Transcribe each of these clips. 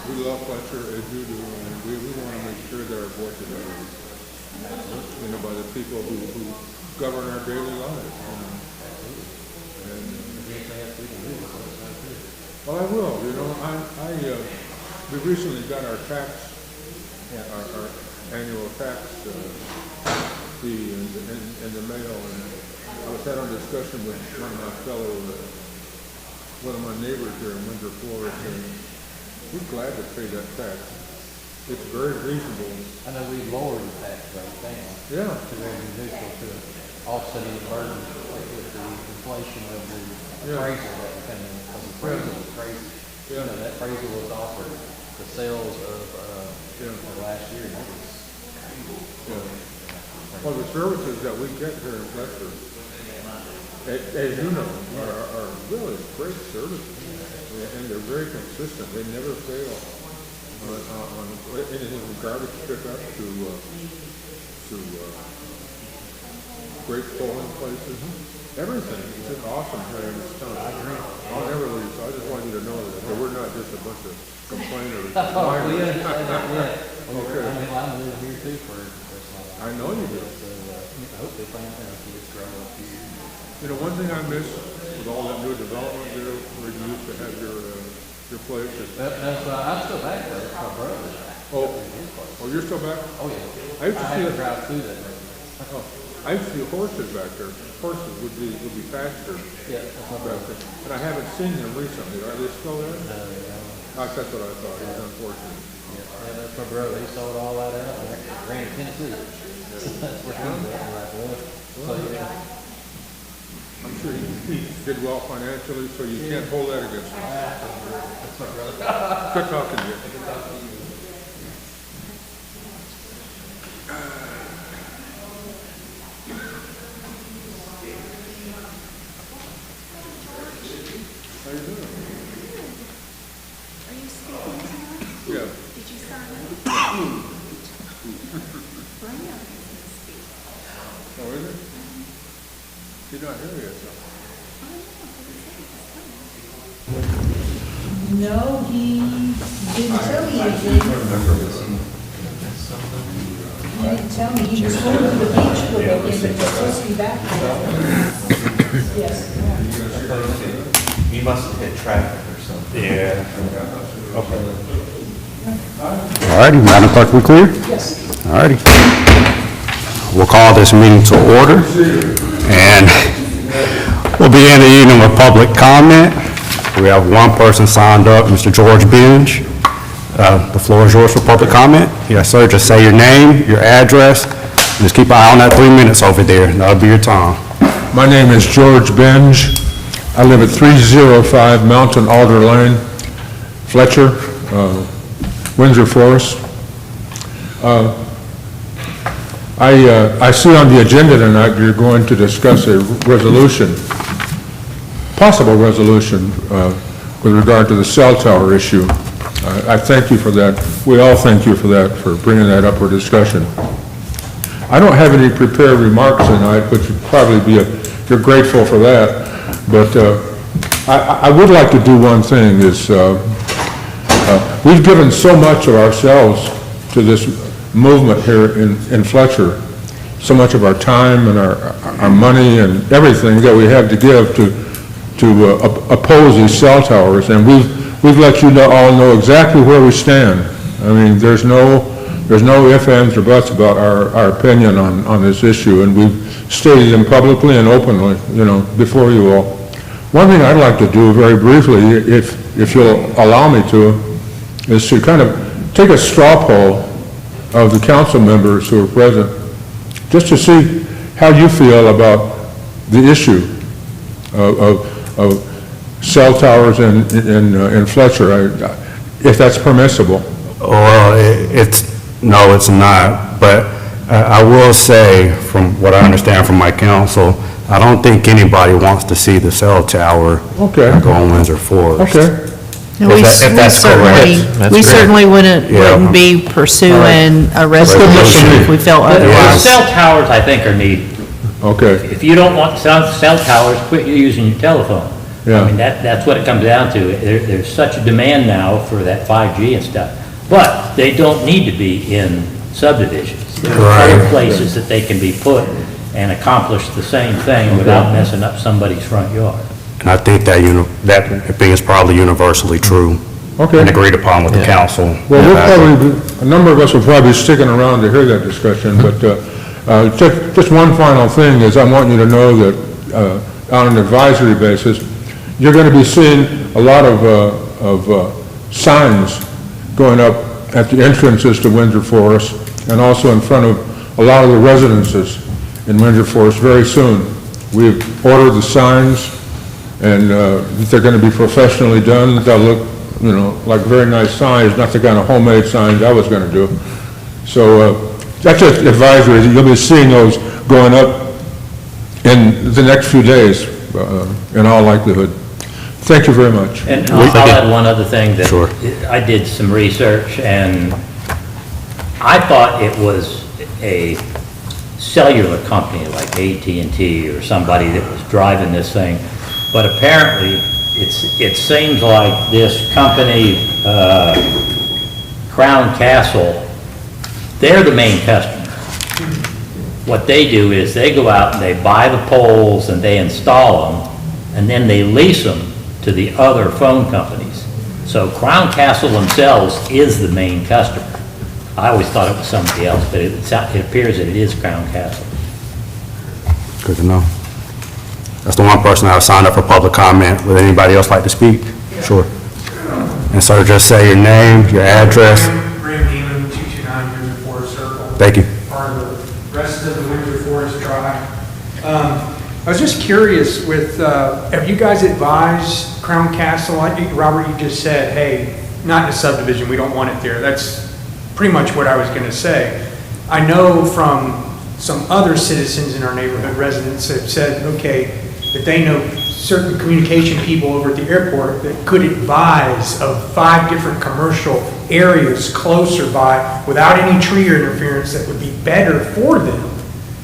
we love Fletcher as you do, and we want to make sure that our voices are heard, by the people who govern our daily lives. And, well, I will. We recently got our our annual tax fee in the mail, and I was having a discussion with one of my neighbors here in Windsor Forest, and we're glad to pay that tax. It's very reasonable. I know we lowered the tax rate down. Yeah. To revenue neutral to offset the burden with the inflation of the appraisal that we come in, because the appraisal was crazy. Yeah. That appraisal was offered the sales of last year, and that was Well, the services that we get here in Fletcher, as you know, are really great services, and they're very consistent. They never fail on anything from garbage pickup to great polling places. Everything is just awesome here in this town. I'll never leave, so I just want you to know that we're not just a bunch of complainers. we understand that, yeah. Okay. I live here too for the rest of my life. I know you do. So, I hope they plan to see us grow up here. One thing I miss with all that new development there, where you used to have your place. I'm still back there, that's my brother. Oh, you're still back? Oh, yeah. I used to see have to drive through that. I used to see horses back there. Horses would be pastured. Yeah, that's my brother. And I haven't seen them recently. Are they still there? No. That's what I thought. It's unfortunate. Yeah, that's my brother. He sold all that out and ran to Tennessee. That's where he's at. So, yeah. I'm sure he did well financially, so you can't hold that against him. That's my brother. Good talking to you. How you doing? Are you speaking tonight? Yeah. Did you sign up? Brenda hasn't speak. Oh, is it? You're not here yet, so. No, he didn't tell me anything. He didn't tell me, he was going to the beach for the weekend, but he's supposed to be back. Yes. You must have hit traffic or something. Yeah. Okay. All righty, Madam Clerk, we clear? Yes. All righty. We'll call this meeting to order, and we'll begin the evening with public comment. We have one person signed up, Mr. George Benge. The floor is yours for public comment. Yes, sir, just say your name, your address, and just keep an eye on that 3 minutes over there. That'll be your time. My name is George Benge. I live at 305 Mountain Alder Lane, Fletcher, Windsor Forest. I see on the agenda tonight you're going to discuss a resolution, possible resolution with regard to the cell tower issue. I thank you for that. We all thank you for that, for bringing that up for discussion. I don't have any prepared remarks tonight, which would probably be you're grateful for that. But I would like to do one thing is we've given so much of ourselves to this movement here in Fletcher, so much of our time and our money and everything that we have to give to oppose these cell towers, and we've let you all know exactly where we stand. I mean, there's no ifs, ands, or buts about our opinion on this issue, and we've stated them publicly and openly, before you all. One thing I'd like to do very briefly, if you'll allow me to, is to kind of take a straw poll of the council members who are present, just to see how you feel about the issue of cell towers in Fletcher, if that's permissible. Well, no, it's not, but I will say, from what I understand from my counsel, I don't think anybody wants to see the cell tower go on Windsor Forest. Okay. No, If that's correct. We certainly wouldn't be pursuing a resolution if we felt otherwise. Cell towers, I think, are needed. Okay. If you don't want cell towers, quit using your telephone. Yeah. I mean, that's what it comes down to. There's such a demand now for that 5G and stuff, but they don't need to be in subdivisions. There are other places that they can be put and accomplish the same thing without messing up somebody's front yard. And I think that, that opinion is probably universally true. Okay. And agreed upon with the council. Well, a number of us will probably be sticking around to hear that discussion, but just one final thing is I want you to know that on an advisory basis, you're going to be seeing a lot of signs going up at the entrances to Windsor Forest and also in front of a lot of the residences in Windsor Forest very soon. We've ordered the signs, and they're going to be professionally done. They'll look, like very nice signs, not the kind of homemade signs I was going to do. So that's just advisory. You'll be seeing those going up in the next few days, in all likelihood. Thank you very much. And I'll add one other thing that Sure. I did some research, and I thought it was a cellular company like AT&T or somebody that was driving this thing, but apparently it seems like this company, Crown Castle, they're the main customer. What they do is they go out and they buy the poles and they install them, and then they lease them to the other phone companies. So Crown Castle themselves is the main customer. I always thought it was somebody else, but it appears that it is Crown Castle. Good to know. That's the one person I signed up for public comment. Would anybody else like to speak? Sure. And sir, just say your name, your address. Graham Neeman, 229 Windsor Forest Circle. Thank you. Part of the rest of the Windsor Forest Drive. I was just curious with, have you guys advised Crown Castle, Robert, you just said, hey, not in a subdivision, we don't want it there. That's pretty much what I was going to say. I know from some other citizens in our neighborhood, residents have said, okay, that they know certain communication people over at the airport that could advise of 5 different commercial areas closer by without any tree interference that would be better for them.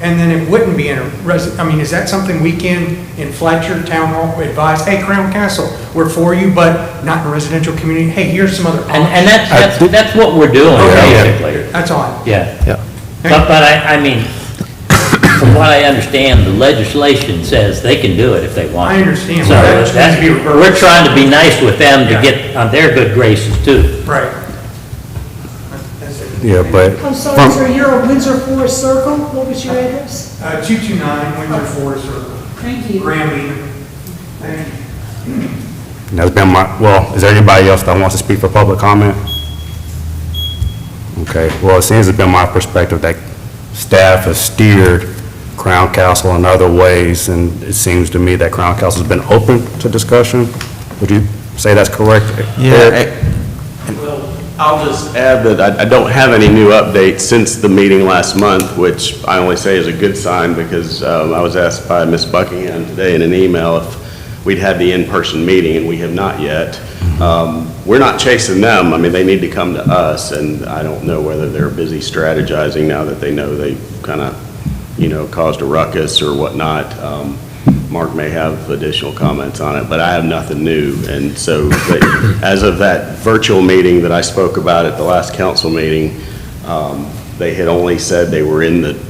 And then it wouldn't be in a is that something we can, in Fletcher Town Hall, advise, hey, Crown Castle, we're for you, but not in a residential community, hey, here's some other options. And that's what we're doing, basically. That's all. Yeah. But I mean, from what I understand, the legislation says they can do it if they want. I understand, So but that just needs to be reversed. we're trying to be nice with them to Yeah. get on their good graces too. Right. Yeah, but I'm sorry, sir, you're on Windsor Forest Circle. What was your address? 229 Windsor Forest Circle. Thank you. Graham Neeman. Thank you. that's been is there anybody else that wants to speak for public comment? Okay, well, it seems it's been my perspective that staff has steered Crown Castle in other ways, and it seems to me that Crown Castle's been open to discussion. Would you say that's correct? Eric? I'll just add that I don't have any new updates since the meeting last month, which I only say is a good sign because I was asked by Ms. Buckingham today in an email if we'd had the in-person meeting, and we have not yet. We're not chasing them. I mean, they need to come to us, and I don't know whether they're busy strategizing now that they know they kind of, caused a ruckus or whatnot. Mark may have additional comments on it, but I have nothing new. And so as of that virtual meeting that I spoke about at the last council meeting, they had only said they were in the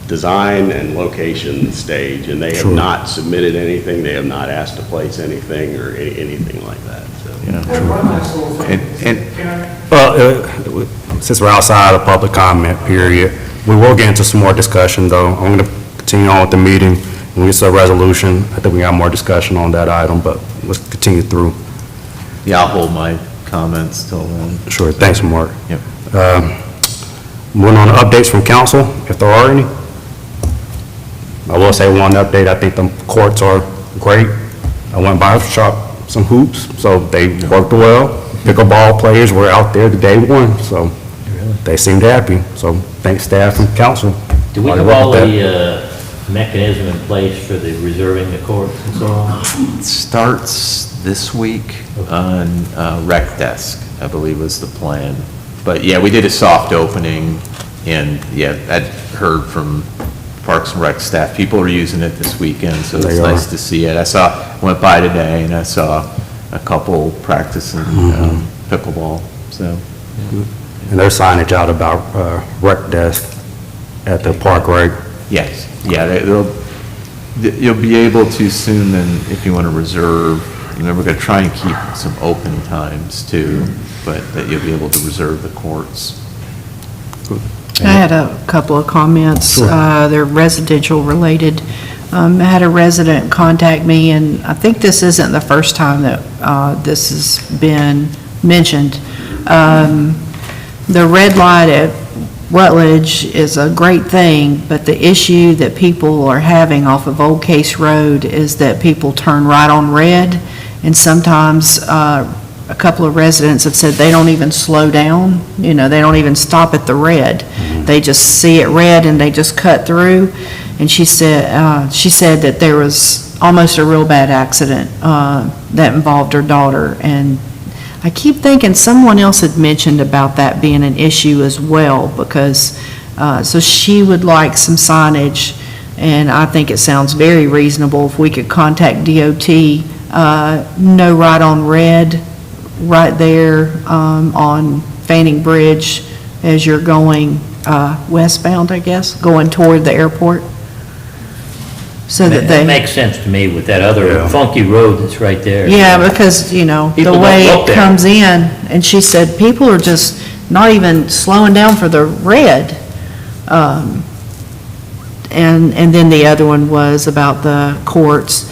design and location stage, and they have not submitted anything. They have not asked to place anything or anything like that. So. One last little thing. Can I? Well, since we're outside of public comment period, we will get into some more discussion, though. I'm going to continue on with the meeting. When we get to a resolution, I think we got more discussion on that item, but let's continue through. Yeah, I'll hold my comments till then. Sure, thanks, Mark. Yep. Moving on to updates from council, if there are any. I will say one update, I think the courts are great. I went by, shot some hoops, so they worked well. Pickleball players were out there the day one, so they seemed happy. So thanks staff and council. Do we have all the mechanism in place for the reserving the courts and so on? It starts this week on rec desk, I believe was the plan. But yeah, we did a soft opening, and yeah, I'd heard from Parks and Rec staff. People are using it this weekend, so it's They are. nice to see it. Went by today, and I saw a couple practicing pickleball, so. And there's signage out about rec desk at the park, right? Yes, yeah, you'll be able to soon then, if you want to reserve, and then we're going to try and keep some open times too, but that you'll be able to reserve the courts. I had a couple of comments. They're residential related. I had a resident contact me, and I think this isn't the first time that this has been mentioned. The red light at Rutledge is a great thing, but the issue that people are having off of Old Case Road is that people turn right on red, and sometimes a couple of residents have said they don't even slow down, they don't even stop at the red. They just see it red and they just cut through. And she said that there was almost a real bad accident that involved her daughter. And I keep thinking someone else had mentioned about that being an issue as well, because, so she would like some signage, and I think it sounds very reasonable if we could contact DOT, no right on red, right there on Fanning Bridge as you're going westbound, I guess, going toward the airport. So that That they, makes sense to me with that other funky road that's right there. yeah, because, the People don't way look it there. comes in, and she said people are just not even slowing down for the red. And then the other one was about the courts.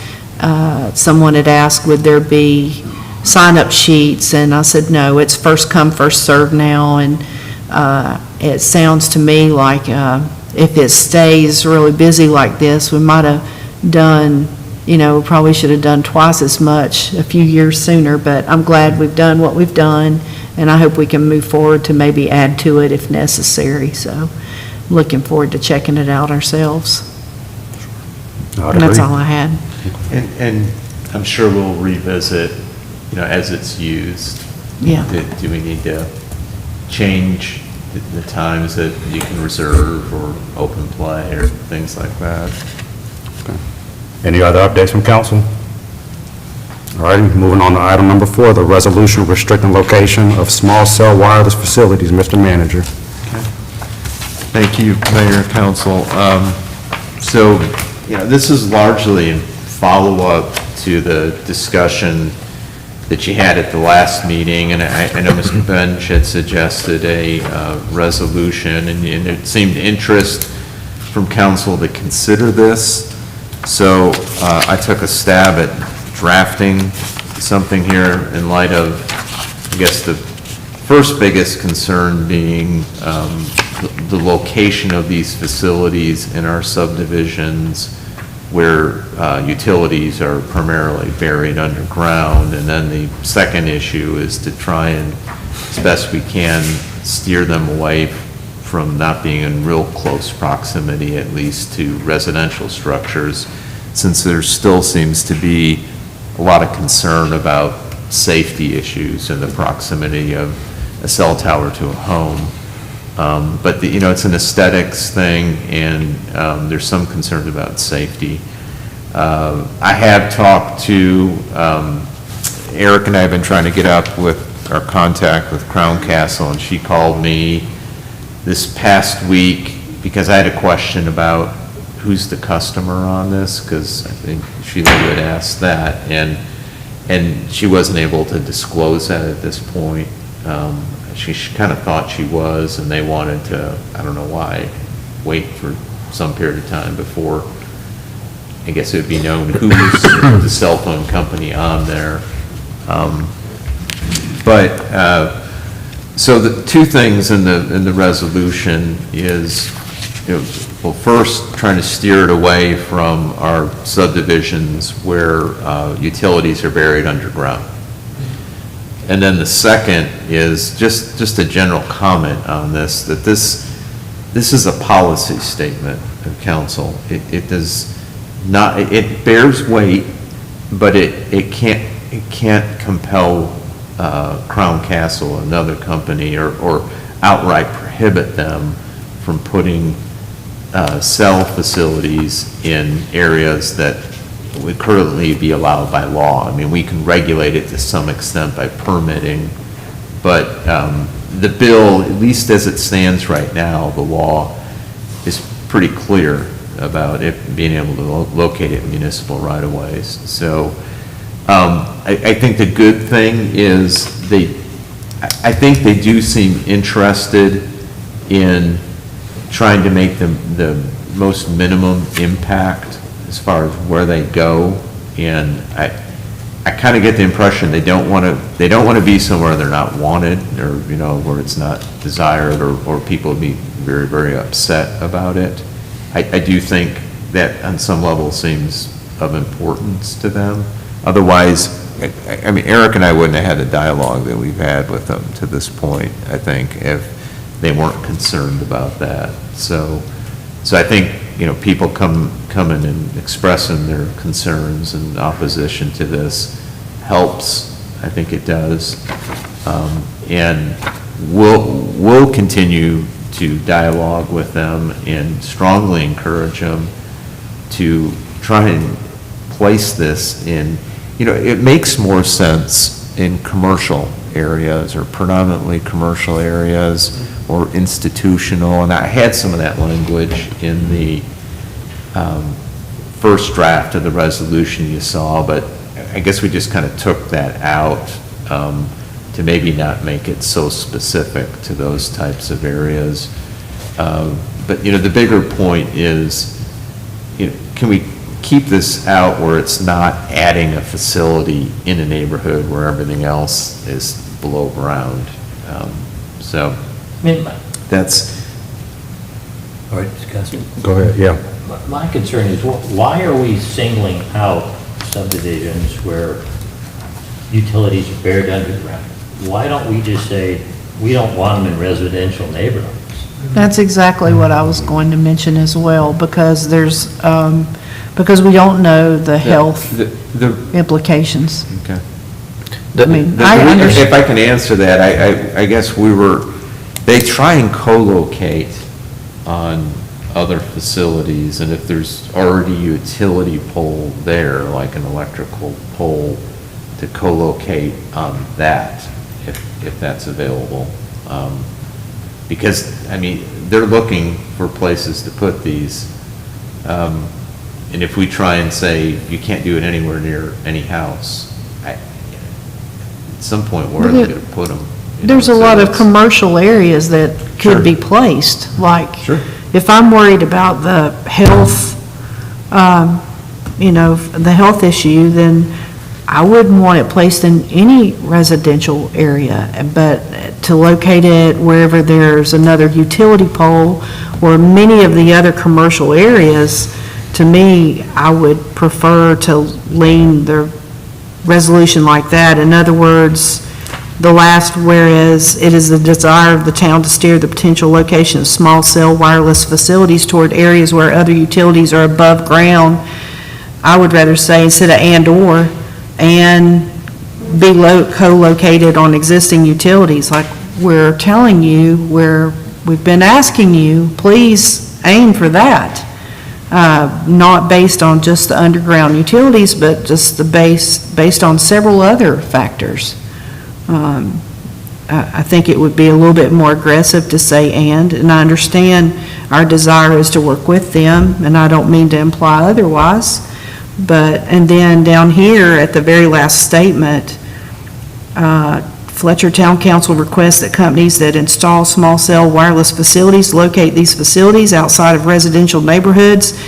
Someone had asked, would there be sign-up sheets, and I said, no, it's first come, first served now, and it sounds to me like if it stays really busy like this, we might have done, we probably should have done twice as much a few years sooner, but I'm glad we've done what we've done, and I hope we can move forward to maybe add to it if necessary, so I'm looking forward to checking it out ourselves. I'd And that's agree. all I had. And I'm sure we'll revisit, as it's used. Yeah. Do we need to change the times that you can reserve or open play or things like that? Any other updates from council? All righty, moving on to item number 4, the resolution restricting location of small cell wireless facilities. Mr. Manager. Thank you, Mayor and Council. So, this is largely in follow-up to the discussion that you had at the last meeting, and I know Mr. Bench had suggested a resolution, and it seemed interest from council to consider this. So I took a stab at drafting something here in light of, I guess, the first biggest concern being the location of these facilities in our subdivisions where utilities are primarily buried underground. And then the second issue is to try and, as best we can, steer them away from not being in real close proximity, at least to residential structures, since there still seems to be a lot of concern about safety issues in the proximity of a cell tower to a home. But it's an aesthetics thing, and there's some concerns about safety. I have talked to, Eric and I have been trying to get up with our contact with Crown Castle, and she called me this past week because I had a question about who's the customer on this, because I think Sheila had asked that, and she wasn't able to disclose that at this point. She kind of thought she was, and they wanted to, I don't know why, wait for some period of time before, I guess it would be known who's the cell phone company on there. So the two things in the resolution is, well, first, trying to steer it away from our subdivisions where utilities are buried underground. And then the second is just a general comment on this, that this is a policy statement of council. It does not, it bears weight, but it can't compel Crown Castle, another company, or outright prohibit them from putting sell facilities in areas that would currently be allowed by law. I mean, we can regulate it to some extent by permitting, but the bill, at least as it stands right now, the law is pretty clear about it being able to locate it in municipal right-of-ways. So I think the good thing is I think they do seem interested in trying to make the most minimum impact as far as where they go. And I kind of get the impression they don't want to be somewhere they're not wanted, or, you know, where it's not desired, or people would be very, very upset about it. I do think that on some level seems of importance to them. Otherwise, I mean, Eric and I wouldn't have had the dialogue that we've had with them to this point, I think, if they weren't concerned about that. So I think, you know, people coming and expressing their concerns and opposition to this helps. I think it does. And we'll continue to dialogue with them and strongly encourage them to try and place this in, you know, it makes more sense in commercial areas or predominantly commercial areas or institutional, and I had some of that language in the first draft of the resolution you saw, but I guess we just kind of took that out to maybe not make it so specific to those types of areas. But, you know, the bigger point is, you know, can we keep this out where it's not adding a facility in a neighborhood where everything else is below ground? So I mean, that's, all right, discuss it. Go ahead, yeah. My concern is, why are we singling out subdivisions where utilities are buried underground? Why don't we just say, we don't want them in residential neighborhoods? That's exactly what I was going to mention as well, because because we don't know the health the implications. okay. I mean, I understand. If I can answer that, I guess they try and co-locate on other facilities, and if there's already a utility pole there, like an electrical pole, to co-locate on that, if that's available. Because, I mean, they're looking for places to put these. And if we try and say, you can't do it anywhere near any house, at some point, where are they going to put them? There's a lot of commercial areas that Sure. could be placed, like, Sure. if I'm worried about the health, you know, the health issue, then I wouldn't want it placed in any residential area, but to locate it wherever there's another utility pole or many of the other commercial areas, to me, I would prefer to lean the resolution like that. In other words, the last whereas it is the desire of the town to steer the potential location of small cell wireless facilities toward areas where other utilities are above ground, I would rather say instead of and/or, and be co-located on existing utilities, like we're telling you, where we've been asking you, please aim for that. Not based on just the underground utilities, but just based on several other factors. I think it would be a little bit more aggressive to say and I understand our desire is to work with them, and I don't mean to imply otherwise. But, and then down here at the very last statement, Fletcher Town Council requests that companies that install small cell wireless facilities locate these facilities outside of residential neighborhoods.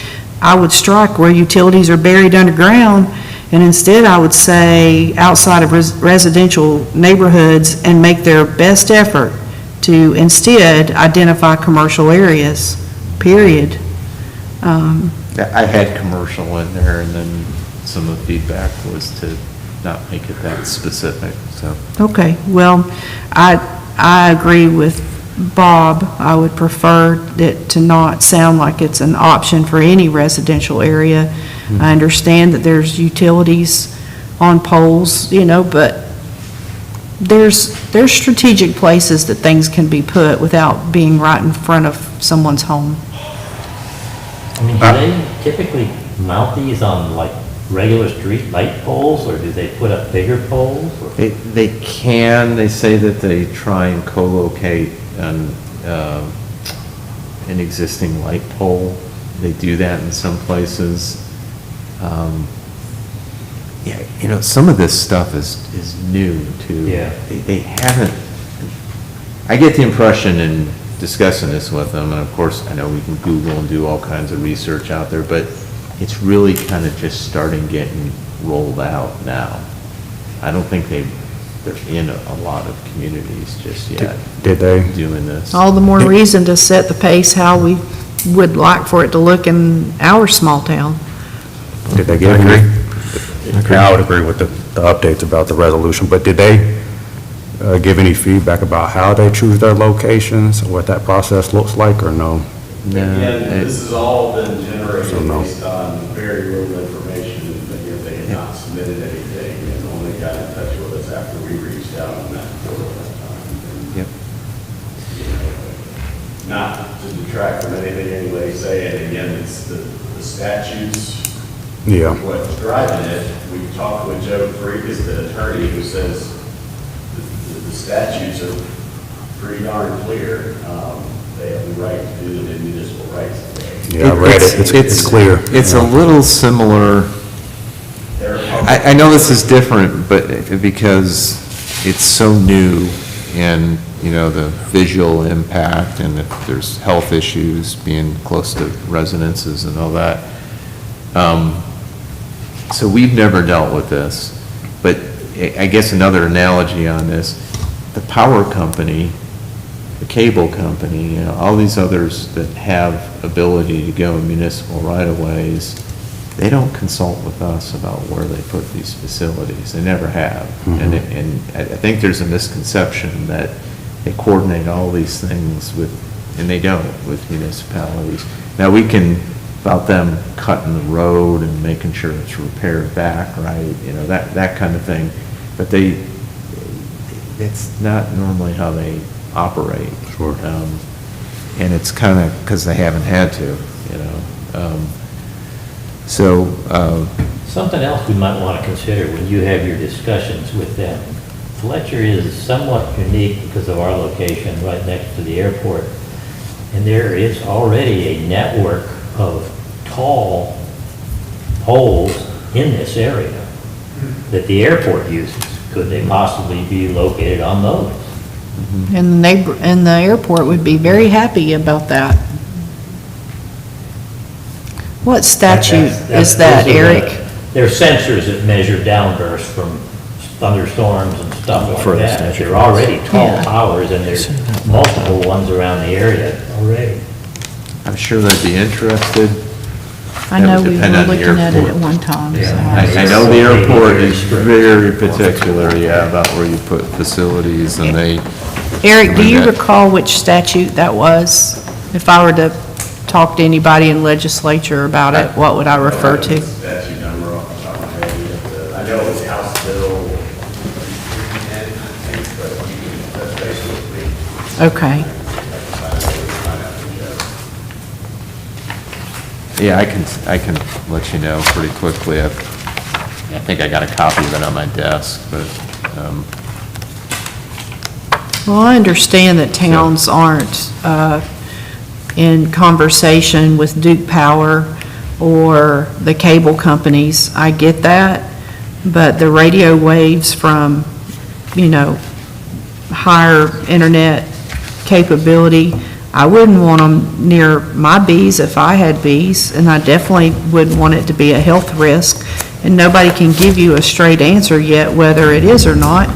I would strike where utilities are buried underground, and instead I would say outside of residential neighborhoods, and make their best effort to instead identify commercial areas, period. I had commercial in there, and then some of the feedback was to not make it that specific, so. Okay, well, I agree with Bob. I would prefer it to not sound like it's an option for any residential area. I understand that there's utilities on poles, you know, but there's strategic places that things can be put without being right in front of someone's home. do they typically mount these on like regular street light poles, or do they put up bigger poles? or- They can, they say that they try and co-locate an existing light pole. They do that in some places. Yeah, you know, some of this stuff is new too. Yeah. They haven't, I get the impression in discussing this with them, and of course, I know we can Google and do all kinds of research out there, but it's really kind of just starting getting rolled out now. I don't think they're in a lot of communities just yet Did they? doing this. All the more reason to set the pace how we would like for it to look in our small town. Did they give any? I would agree with the updates about the resolution, but did they give any feedback about how they choose their locations, what that process looks like, or no? No, Again, this has all been generated So no. based on very little information, but yet they had not submitted anything and only got in touch with us after we reached out on that portal that time. And, Yep. you know, not to detract from anything anybody saying, again, it's the statutes, Yeah. what's driving it. We talked with Joe Freak, the attorney, who says the statutes are pretty darn clear. They have the right to do the municipal rights. Yeah, I read it. It's clear. It's a little similar. They're I know this is different, but because it's so new and, you know, the visual impact and if there's health issues being close to residences and all that. So we've never dealt with this, but I guess another analogy on this, the power company, the cable company, you know, all these others that have ability to go in municipal right-of-ways, they don't consult with us about where they put these facilities. They never have. And I think there's a misconception that they coordinate all these things with, and they don't, with municipalities. Now, we can, about them cutting the road and making sure it's repaired back, right, you know, that kind of thing. But it's not normally how they operate. Sure. And it's kind of because they haven't had to, you know. Something else we might want to consider when you have your discussions with them. Fletcher is somewhat unique because of our location right next to the airport. And there is already a network of tall poles in this area that the airport uses. Could they possibly be located on those? And the airport would be very happy about that. What statute is that, Those are Eric? They're sensors that measure downbursts from thunderstorms and stuff like For the that. statute. They're already tall Yeah. towers, and there's multiple ones around the area already. I'm sure they'd be interested. I That know would we depend were on the looking at it at airport. one time. so- I know the airport is very particular, yeah, about where you put facilities, and they, Eric, do you Yeah. recall which statute that was? If I were to talk to anybody in legislature about it, what would I refer to? Statute number off the top of my head. I know it was House Bill 310, I think, but you can, that's basically. Okay. yeah, I can let you know pretty quickly. I think I got a copy of it on my desk, but, Well, I understand that towns aren't in conversation with Duke Power or the cable companies. I get that, but the radio waves from, you know, higher internet capability, I wouldn't want them near my bees if I had bees, and I definitely wouldn't want it to be a health risk, and nobody can give you a straight answer yet whether it is or not.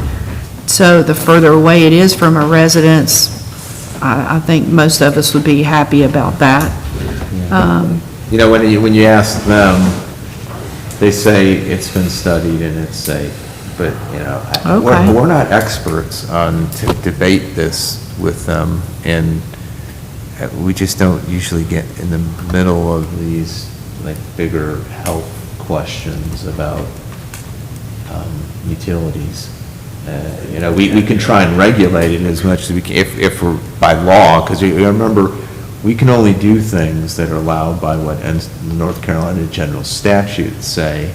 So the further away it is from a residence, I think most of us would be happy about that. you know, when you ask them, they say it's been studied and it's safe, but, you know, Okay. we're not experts on, to debate this with them, and we just don't usually get in the middle of these, like, bigger health questions about utilities. You know, we can try and regulate it as much as we can, if we're by law, because you remember, we can only do things that are allowed by what the North Carolina general statutes say,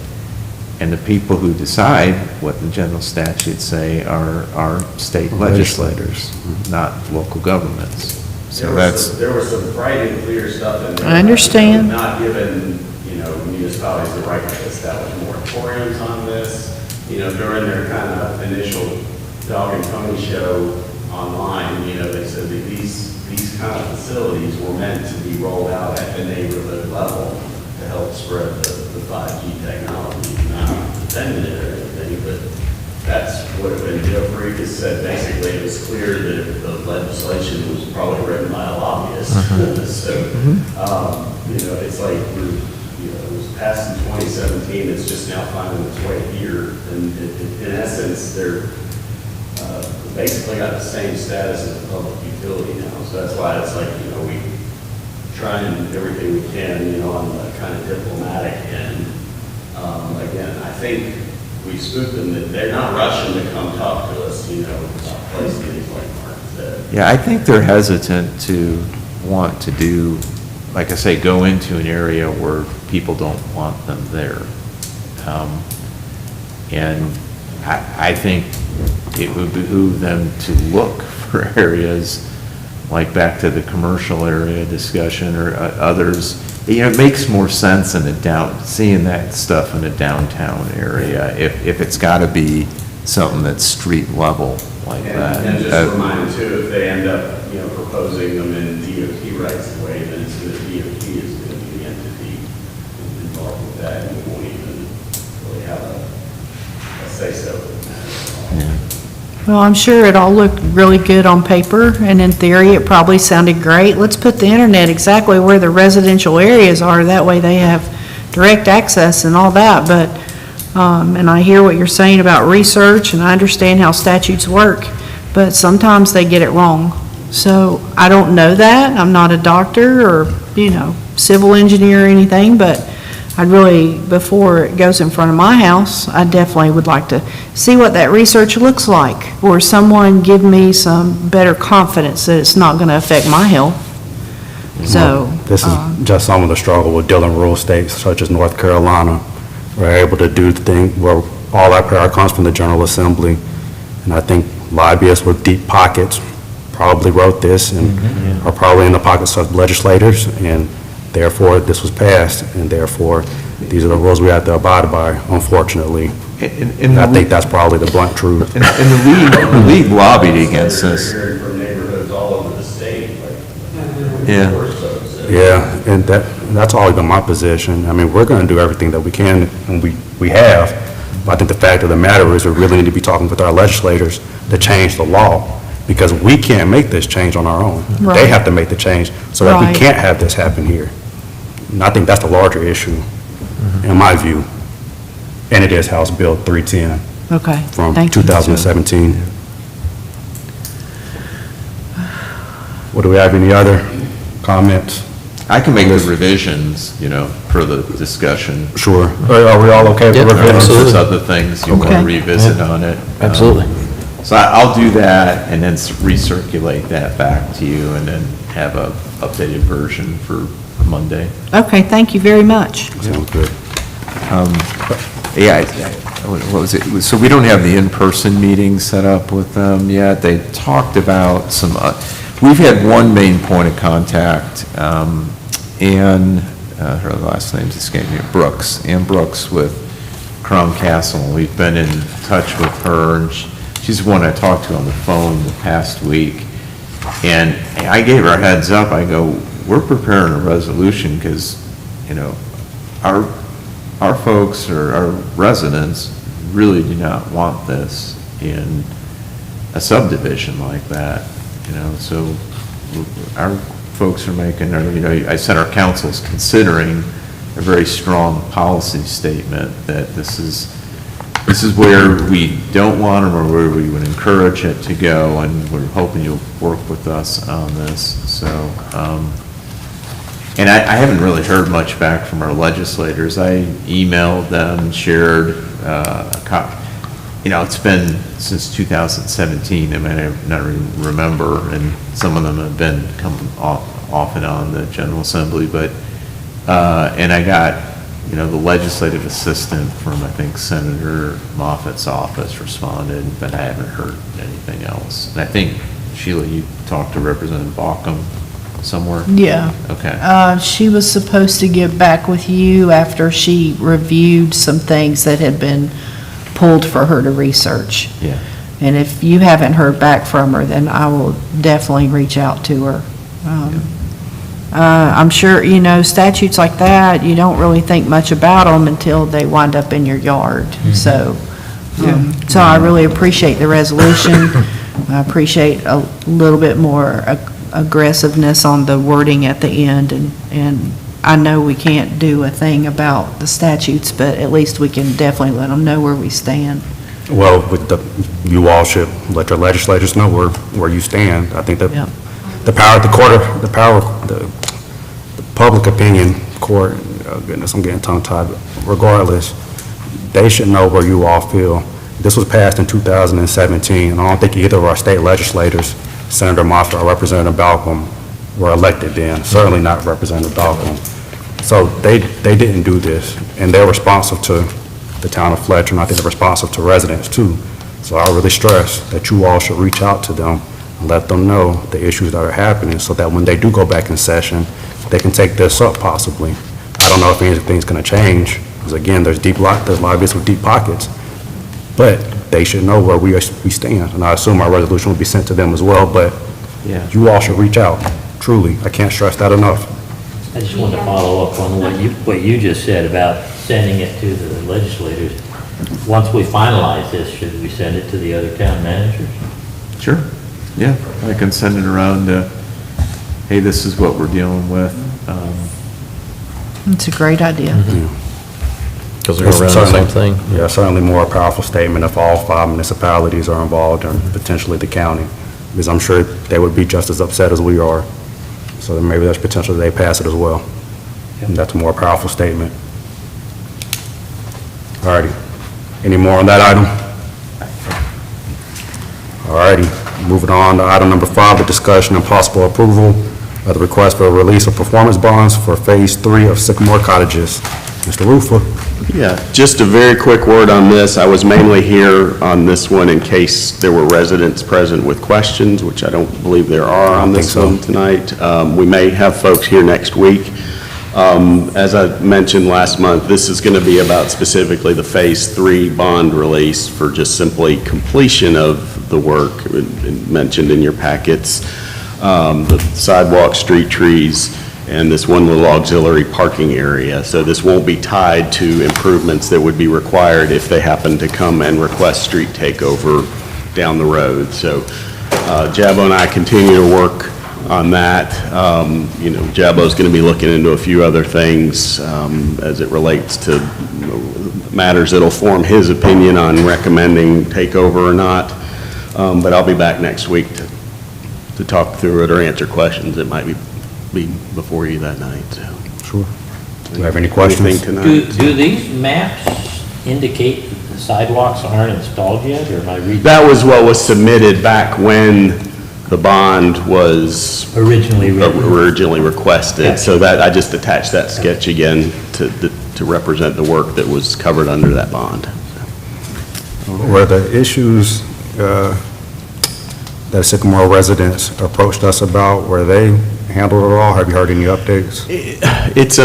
and the people who decide what the general statutes say are state legislators, not local governments. So that's, There was some bright and clear stuff in there. I understand. Not giving, municipalities the right to establish moratoriums on this. During their kind of initial dog and pony show online, they said that these kind of facilities were meant to be rolled out at the neighborhood level to help spread the 5G technology. Not defending it or anything, but that's what Joe Freakus said. Basically, it was clear that the legislation was probably written by a lobbyist. So, it's like it was passed in 2017. It's just now finding its way here. And in essence, they're basically got the same status as a public utility now. So that's why it's like, we try and do everything we can, on the kind of diplomatic end. Again, I think we spooked them that they're not rushing to come talk to us, about placing these like Mark said. yeah, I think they're hesitant to want to do, like I say, go into an area where people don't want them there. And I think it would behoove them to look for areas like back to the commercial area discussion or others. It makes more sense in seeing that stuff in a downtown area if it's got to be something that's street level like that. And just remind too, if they end up, proposing them in DOT rights of way, then it's the DOT is going to be the entity involved with that, and we won't even really have a say-so in that. Well, I'm sure it all looked really good on paper, and in theory, it probably sounded great. Let's put the internet exactly where the residential areas are, that way they have direct access and all that, but, and I hear what you're saying about research, and I understand how statutes work, but sometimes they get it wrong. So, I don't know that, I'm not a doctor or, civil engineer or anything, but I'd really, before it goes in front of my house, I definitely would like to see what that research looks like, or someone give me some better confidence that it's not going to affect my health. So, This is just some of the struggle with dealing with rural states such as North Carolina. We're able to do the thing where all our power comes from the General Assembly. And I think lobbyists with deep pockets probably wrote this and are probably in the pockets of legislators, and therefore this was passed, and therefore these are the rules we have to abide by, unfortunately. And I think that's probably the blunt truth. And the league lobbied against this. Hearing from neighborhoods all over the state, Yeah. Yeah, and that's always been my position. I mean, we're going to do everything that we can, and we have. But I think the fact of the matter is we really need to be talking with our legislators to change the law, because we can't make this change on our own. They Right. have to make the change so that Right. we can't have this happen here. And I think that's the larger issue, in my view. And it is House Bill 310 okay, from thank you. 2017. What, do we have any other comments? I can make the revisions, per the discussion. Sure. Are we all okay with the Yep, revisions? If there's other things you want Okay. to revisit on it. Absolutely. So I'll do that and then recirculate that back to you and then have a updated version for Monday. Okay, thank you very much. Sounds good. Yeah, what was it? So we don't have the in-person meeting set up with them yet. They talked about some, we've had one main point of contact, Ann, her last name's escaping me, Ann Brooks with Crown Castle. We've been in touch with her, and she's the one I talked to on the phone the past week. And I gave her a heads up. I go, we're preparing a resolution because, our folks or our residents really do not want this in a subdivision like that, so our folks are making, I said our council's considering a very strong policy statement that this is where we don't want them or where we would encourage it to go, and we're hoping you'll work with us on this, so, and I haven't really heard much back from our legislators. I emailed them, shared a copy. It's been since 2017, I mean, I not even remember, and some of them have been coming off and on the General Assembly, but, and I got, you know, the legislative assistant from, I think, Senator Moffitt's office responded, but I haven't heard anything else. And I think, Sheila, you talked to Representative Baucom somewhere? Yeah. Okay. She was supposed to get back with you after she reviewed some things that had been pulled for her to research. Yeah. And if you haven't heard back from her, then I will definitely reach out to her. I'm sure, you know, statutes like that, you don't really think much about them until they wind up in your yard. So I really appreciate the resolution. I appreciate a little bit more aggressiveness on the wording at the end, and I know we can't do a thing about the statutes, but at least we can definitely let them know where we stand. Well, you all should let your legislators know where you stand. I think that Yep. the public opinion court, oh goodness, I'm getting tongue-tied, but regardless, they should know where you all feel. This was passed in 2017, and I don't think either of our state legislators, Senator Moffitt or Representative Baucom, were elected then, certainly not Representative Baucom. So they didn't do this, and they're responsive to the town of Fletcher, and I think they're responsive to residents too. So I really stress that you all should reach out to them and let them know the issues that are happening, so that when they do go back in session, they can take this up possibly. I don't know if anything's going to change, because again, there's lobbyists with deep pockets, but they should know where we stand, and I assume our resolution will be sent to them as well, but Yeah. you all should reach out, truly. I can't stress that enough. I just wanted to follow up on what you just said about sending it to the legislators. Once we finalize this, should we send it to the other town managers? Sure. Yeah, I can send it around to, hey, this is what we're dealing with. It's a great idea. Because they're going to run the same thing. Yeah, certainly more powerful statement if all 5 municipalities are involved and potentially the county, because I'm sure they would be just as upset as we are. So then maybe there's potential that they pass it as well. And that's a more powerful statement. All righty. Any more on that item? All righty. Moving on to item number 5, the discussion and possible approval of the request for a release of performance bonds for Phase 3 of Sycamore Cottages. Mr. Rufa. Yeah, just a very quick word on this. I was mainly here on this one in case there were residents present with questions, which I don't believe there are on this one tonight. We may have folks here next week. As I mentioned last month, this is going to be about specifically the Phase 3 bond release for just simply completion of the work mentioned in your packets, the sidewalk, street trees, and this one little auxiliary parking area. So this won't be tied to improvements that would be required if they happen to come and request street takeover down the road. So Jabbo and I continue to work on that. You know, Jabbo's going to be looking into a few other things as it relates to matters that'll form his opinion on recommending takeover or not. But I'll be back next week to talk through it or answer questions that might be before you that night. So. Sure. Do you have any questions? Anything tonight? Do these maps indicate that the sidewalks aren't installed yet, or am I reading? That was what was submitted back when the bond was Originally requested. Gotcha. So that, I just attached that sketch again to represent the work that was covered under that bond. Were the issues that Sycamore residents approached us about, were they handled at all? Have you heard any updates? It's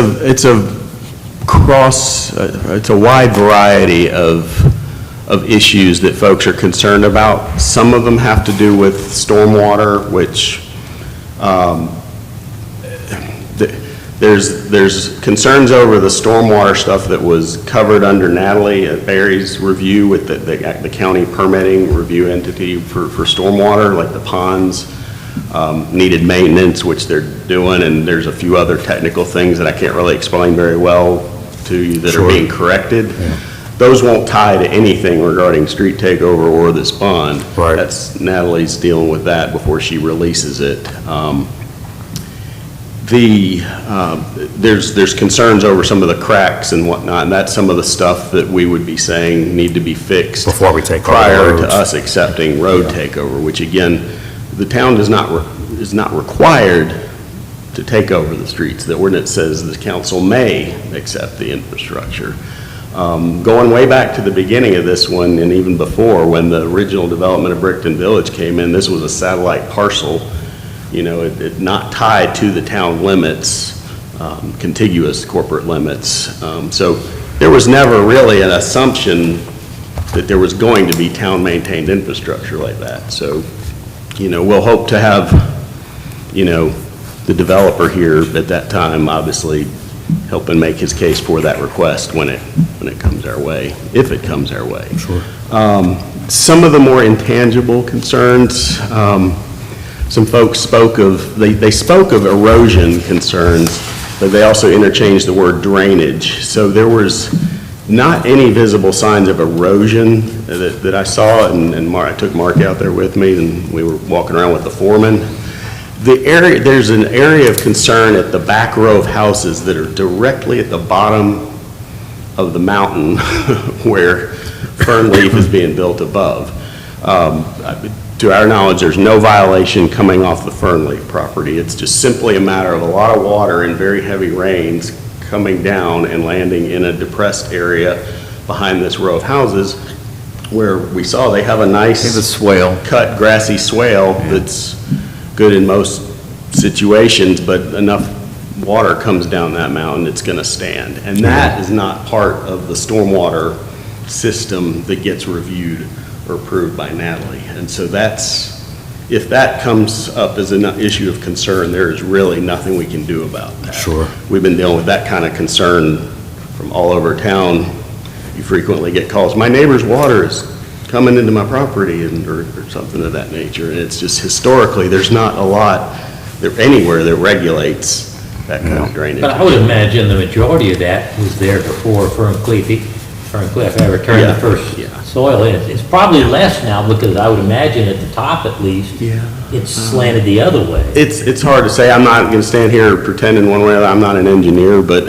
a wide variety of issues that folks are concerned about. Some of them have to do with stormwater, which there's concerns over the stormwater stuff that was covered under Natalie at Barry's review with the county permitting review entity for stormwater, like the ponds needed maintenance, which they're doing, and there's a few other technical things that I can't really explain very well to you that are being corrected. Yeah. Those won't tie to anything regarding street takeover or this bond. Right. That's Natalie's dealing with that before she releases it. There's concerns over some of the cracks and whatnot, and that's some of the stuff that we would be saying need to be fixed Before we take over prior roads. to us accepting road takeover, which again, the town is not required to take over the streets. The ordinance says the council may accept the infrastructure. Going way back to the beginning of this one, and even before, when the original development of Brickton Village came in, this was a satellite parcel, you know, it not tied to the town limits, contiguous corporate limits. So there was never really an assumption that there was going to be town-maintained infrastructure like that. So, you know, we'll hope to have, you know, the developer here at that time, obviously, helping make his case for that request when it comes our way, if it comes our way. Sure. Some of the more intangible concerns, some folks spoke of, they spoke of erosion concerns, but they also interchanged the word drainage. So there was not any visible signs of erosion that I saw, and I took Mark out there with me, and we were walking around with the foreman. There's an area of concern at the back row of houses that are directly at the bottom of the mountain where Fernleaf is being built above. To our knowledge, there's no violation coming off the Fernleaf property. It's just simply a matter of a lot of water and very heavy rains coming down and landing in a depressed area behind this row of houses where we saw they have a nice They have a swale. cut grassy swale that's good in most situations, but enough water comes down that mountain, it's going to stand. And that is not part of the stormwater system that gets reviewed or approved by Natalie. And so if that comes up as an issue of concern, there is really nothing we can do about that. Sure. We've been dealing with that kind of concern from all over town. You frequently get calls, my neighbor's water is coming into my property, or something of that nature. And it's just historically, there's not a lot anywhere that regulates that kind of drainage. But I would imagine the majority of that was there before Ferncliff ever turned Yeah, the first yeah. soil in. It's probably less now, because I would imagine at the top at least, it's slanted the other way. It's hard to say. I'm not going to stand here pretending one way or the other. I'm not an engineer, but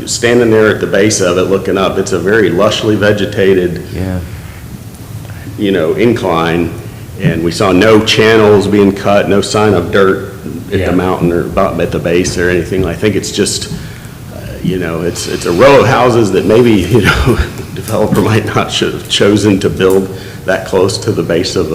standing there at the base of it, looking up, it's a very lushly vegetated, Yeah. you know, incline, and we saw no channels being cut, no sign of dirt at Yeah. the mountain or at the base or anything. I think it's just, you know, it's a row of houses that maybe, you know, developer might not should have chosen to build that close to the base of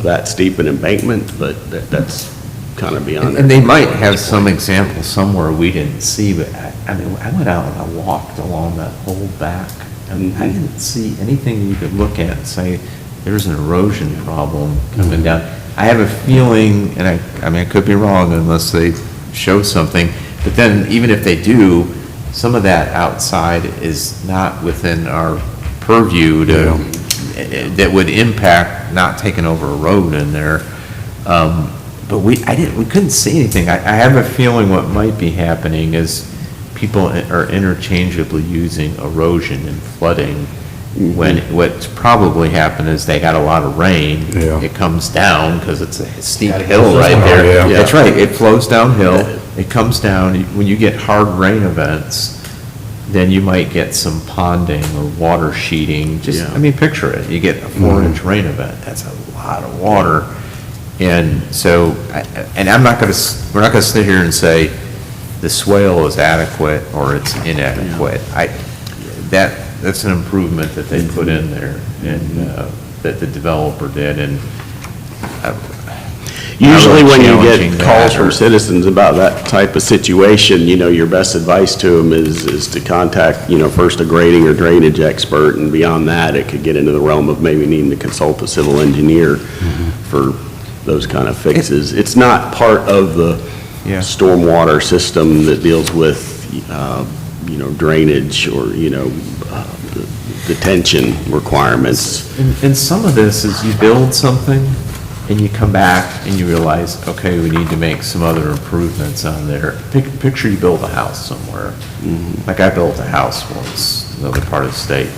that steep an embankment, but that's kind of beyond. And they might have some example somewhere we didn't see, but I mean, I went out and I walked along that whole back, and I didn't see anything you could look at and say, there's an erosion problem coming down. I have a feeling, and I mean, I could be wrong unless they show something, but then even if they do, some of that outside is not within our purview that would impact not taking over a road in there. But we couldn't see anything. I have a feeling what might be happening is people are interchangeably using erosion and flooding, when what's probably happened is they got a lot of rain. Yeah. It comes down because it's a steep Gotta hill go right somewhere. there. Yeah. That's right, it flows downhill, it comes down. When you get hard rain events, then you might get some ponding or water sheeting. Just, Yeah. I mean, picture it, you get a 4-inch rain event, that's a lot of water. And so, and we're not gonna sit here and say the swale is adequate or it's inadequate. That's an improvement that they put in there, and that the developer did, and Usually when you challenging get that calls or- from citizens about that type of situation, you know, your best advice to them is to contact, you know, first a grading or drainage expert, and beyond that, it could get into the realm of maybe needing to consult a civil engineer for those kind of fixes. It's not part of the Yeah. stormwater system that deals with, you know, drainage or, you know, detention requirements. And some of this is you build something, and you come back and you realize, okay, we need to make some other improvements on there. Picture you build a house somewhere. Like I built a house once, in another part of the state.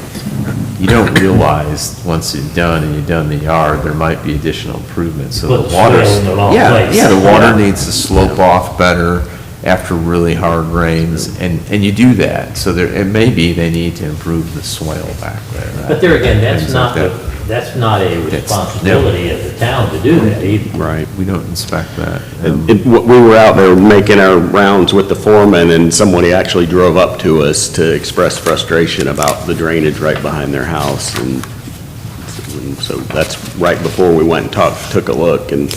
You don't realize, once it's done and you've done the yard, there might be additional improvements. So Put the water, swale in the wrong yeah, place. yeah, the water Yeah. needs to slope off better. after really hard rains, and you do that. So there, it may be they need to improve the soil back there. But there again, that's Things not, like that. that's not a responsibility of the town to do that either. Right. We don't inspect that. We were out there making our rounds with the foreman, and somebody actually drove up to us to express frustration about the drainage right behind their house, and so that's right before we went and took a look, and,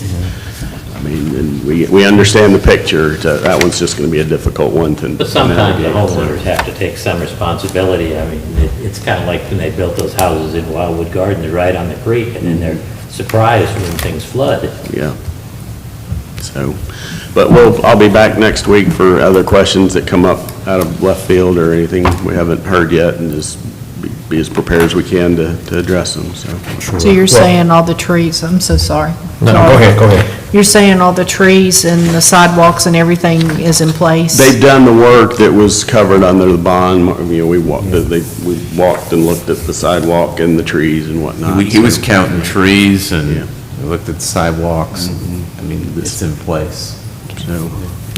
I mean, and we understand the picture. That one's just gonna be a difficult one to. But sometimes the navigate, so. homeowners have to take some responsibility. I mean, it's kind of like when they built those houses in Wildwood Gardens right on the creek, and then they're surprised when things flood. Yeah. So, but I'll be back next week for other questions that come up out of left field or anything we haven't heard yet, and just be as prepared as we can to address them, so. So you're saying all the trees, I'm so sorry. No, go ahead. You're saying all the trees and the sidewalks and everything is in place? They've done the work that was covered under the bond, you know, we walked and looked at the sidewalk and the trees and whatnot. He was counting trees Yeah. and we looked at the sidewalks. I mean, it's in place. So,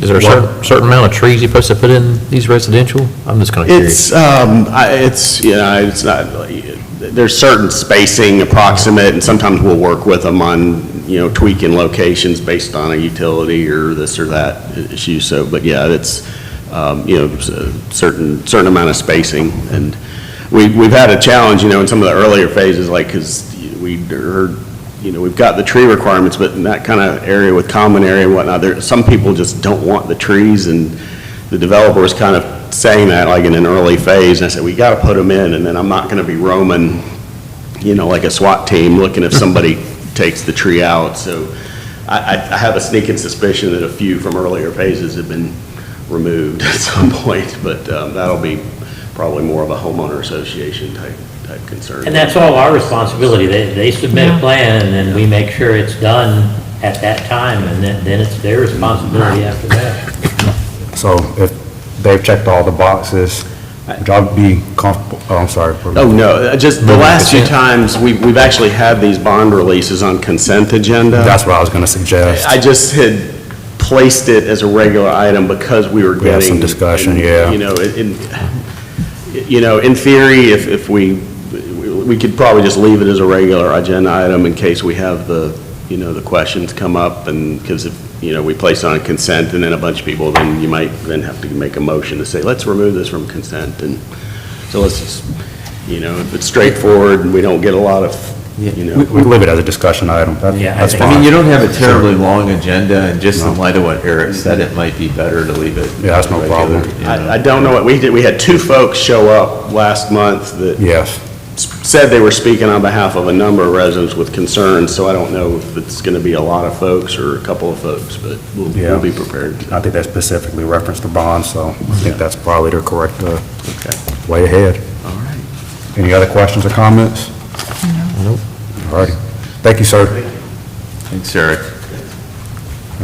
Is there a certain amount of trees you're supposed to put in these residential? I'm just kind of curious. it's not, there's certain spacing approximate, and sometimes we'll work with them on, you know, tweaking locations based on a utility or this or that issue, so, but yeah, it's, you know, it's a certain amount of spacing, and we've had a challenge, you know, in some of the earlier phases, like, because we heard, you know, we've got the tree requirements, but in that kind of area with common area and whatnot, some people just don't want the trees, and the developer was kind of saying that like in an early phase, and I said, we got to put them in, and then I'm not going to be roaming, you know, like a SWAT team looking if somebody takes the tree out, so I have a sneaking suspicion that a few from earlier phases have been removed at some point, but that'll be probably more of a homeowner association type concern. And that's all our responsibility. They submit a plan, and then we make sure it's done at that time, and then it's their responsibility after that. So if they've checked all the boxes, would y'all be comfortable, oh, I'm sorry. Oh, no, just the last few times, we've actually had these bond releases on consent agenda. That's what I was going to suggest. I just had placed it as a regular item because we were We had getting. some discussion, yeah. You know, in theory, if we could probably just leave it as a regular agenda item in case we have the, you know, the questions come up, and, because if, you know, we place it on consent and then a bunch of people, then you might then have to make a motion to say, let's remove this from consent, and so let's just, you know, if it's straightforward and we don't get a lot of, you know. We leave it as a discussion item. Yeah, That's I fine. I mean, you don't have a terribly long agenda, and just in light of what Eric said, it might be better to leave it. Yeah, that's no regular, problem. you know. I don't know what we did. We had two folks show up last month that Yes. said they were speaking on behalf of a number of residents with concerns, so I don't know if it's going to be a lot of folks or a couple of folks, but Yeah. we'll be prepared. I think that specifically referenced the bond, so I think that's probably the correct Okay, way ahead. all right. Any other questions or comments? Nope. All righty. Thank you, sir. Thanks, Eric.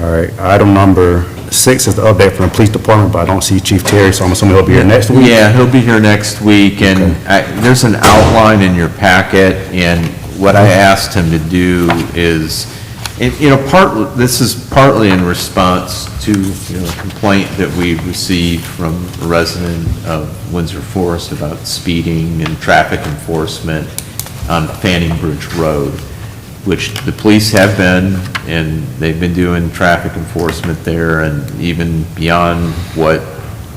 All right, item number 6 is the update from the police department, but I don't see Chief Terry, so I'm assuming he'll be here next week? Yeah, he'll be here next week, and there's an outline in your packet, and what I asked him to do is, and, you know, this is partly in response to, you know, a complaint that we received from a resident of Windsor Forest about speeding and traffic enforcement on Fanning Bridge Road, which the police have been, and they've been doing traffic enforcement there, and even beyond what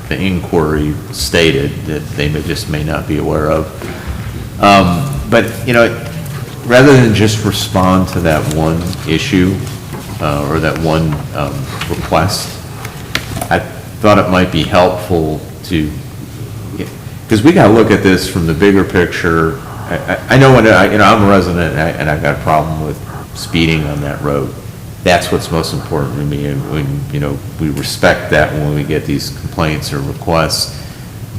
the inquiry stated, that they may not be aware of. But, you know, rather than just respond to that one issue, or that one request, I thought it might be helpful to, because we got to look at this from the bigger picture. I know when, you know, I'm a resident, and I've got a problem with speeding on that road. That's what's most important to me, and you know, we respect that when we get these complaints or requests.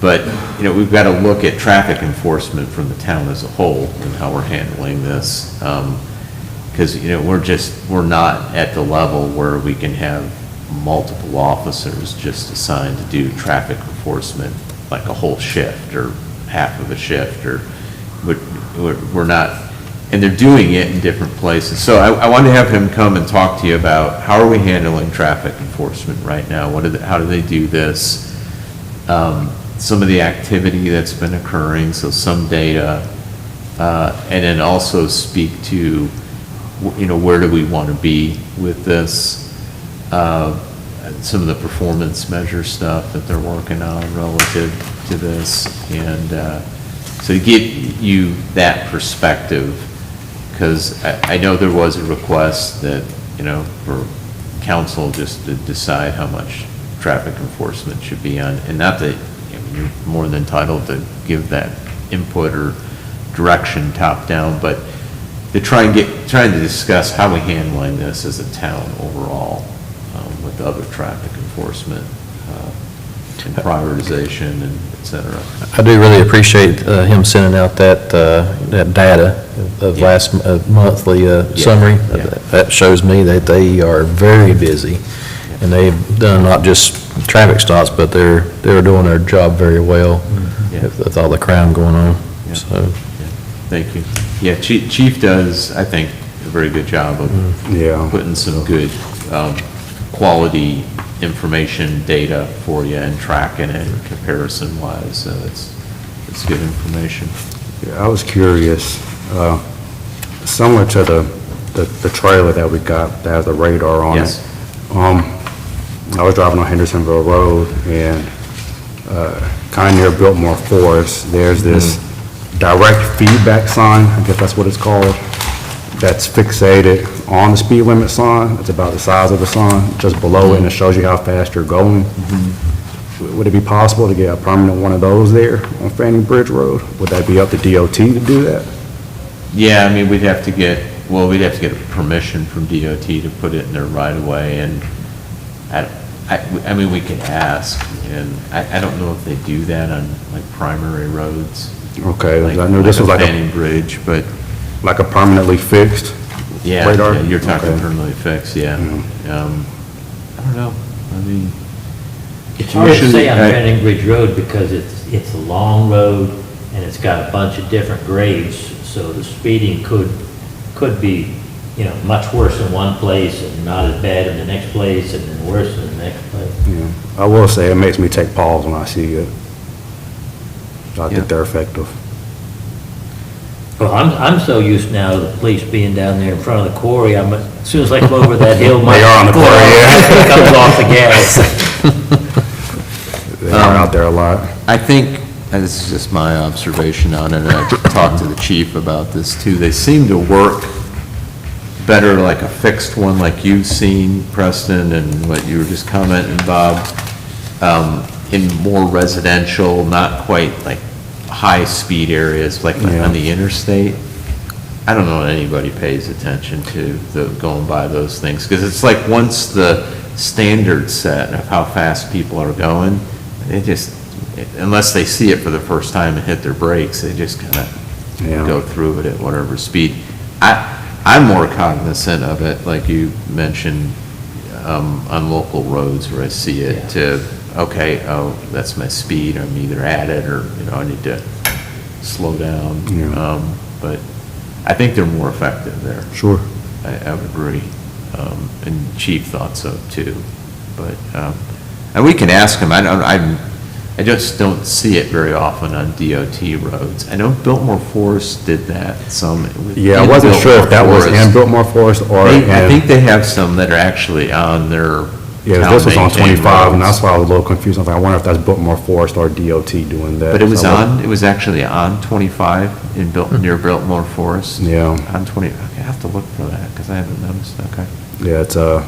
But, you know, we've got to look at traffic enforcement from the town as a whole and how we're handling this. Because, you know, we're not at the level where we can have multiple officers just assigned to do traffic enforcement, like a whole shift or half of a shift, or we're not and they're doing it in different places. So I wanted to have him come and talk to you about how are we handling traffic enforcement right now? How do they do this? Some of the activity that's been occurring, so some data, and then also speak to, where do we want to be with this? Some of the performance measure stuff that they're working on relative to this, and so to get you that perspective, because I know there was a request that, for council just to decide how much traffic enforcement should be on, and not that, you're more than entitled to give that input or direction top down, but to trying to discuss how we're handling this as a town overall, with other traffic enforcement, and prioritization and et cetera. I do really appreciate him sending out that data of last monthly summary. Yeah. That shows me that they are very busy, and they've done not just traffic stops, but they're doing their job very well Yeah. with all the crime going on, Yeah. so. Thank you. Yeah, Chief does, I think, a very good job of Yeah. putting some good, quality information, data for you and tracking it comparison-wise, so it's good information. Yeah, I was curious, similar to the trailer that we got that has the radar on it. Yes. I was driving on Hendersonville Road, and kind of near Biltmore Forest, there's this direct feedback sign, I guess that's what it's called, that's fixated on the speed limit sign. It's about the size of the sign, just below it, and it shows you how fast you're going. Would it be possible to get a permanent one of those there on Fanning Bridge Road? Would that be up to DOT to do that? Yeah, I mean, we'd have to get permission from DOT to put it in their right of way, and I mean, we could ask, and I don't know if they do that on like primary roads. Okay, Like I knew this was like Fanning Bridge, but a permanently fixed yeah, radar? yeah, you're talking Okay. permanently fixed, yeah. I don't know, I mean. It's hard to usually- say on Fanning Bridge Road because it's a long road and it's got a bunch of different grades, so the speeding could be, much worse in one place and not as bad in the next place and then worse in the next place. Yeah. I will say, it makes me take pause when I see it. I Yeah. think they're effective. Well, I'm so used now to the police being down there in front of the quarry, as soon as I come over that hill, my They are on the quarry, yeah. comes off the gas. They are out there a lot. I think, and this is just my observation on it, and I talked to the chief about this too, they seem to work better like a fixed one like you've seen, Preston, and what you were just commenting, Bob, in more residential, not quite like high-speed areas, like Yeah. on the interstate. I don't know that anybody pays attention to going by those things, because it's like once the standard's set of how fast people are going, they just, unless they see it for the first time and hit their brakes, they just kind of Yeah. go through it at whatever speed. I'm more cognizant of it, like you mentioned, on local roads where I see it, to, okay, oh, that's my speed, I'm either at it or, I need to slow down. Yeah. But I think they're more effective there. Sure. I would agree. And Chief thought so too. But, and we can ask him, I just don't see it very often on DOT roads. I know Biltmore Forest did that some. Yeah, I in wasn't sure if that was Biltmore in Biltmore Forest or in... I think they have some that are actually on their Yeah, this was on town-maintained 25, and roads. that's why I was a little confused. I wonder if that's Biltmore Forest or DOT doing that. But it was So I it was actually on 25 in near Biltmore Forest? Yeah. On 20, okay, I have to look for that, because I haven't noticed, okay. Yeah, it's, I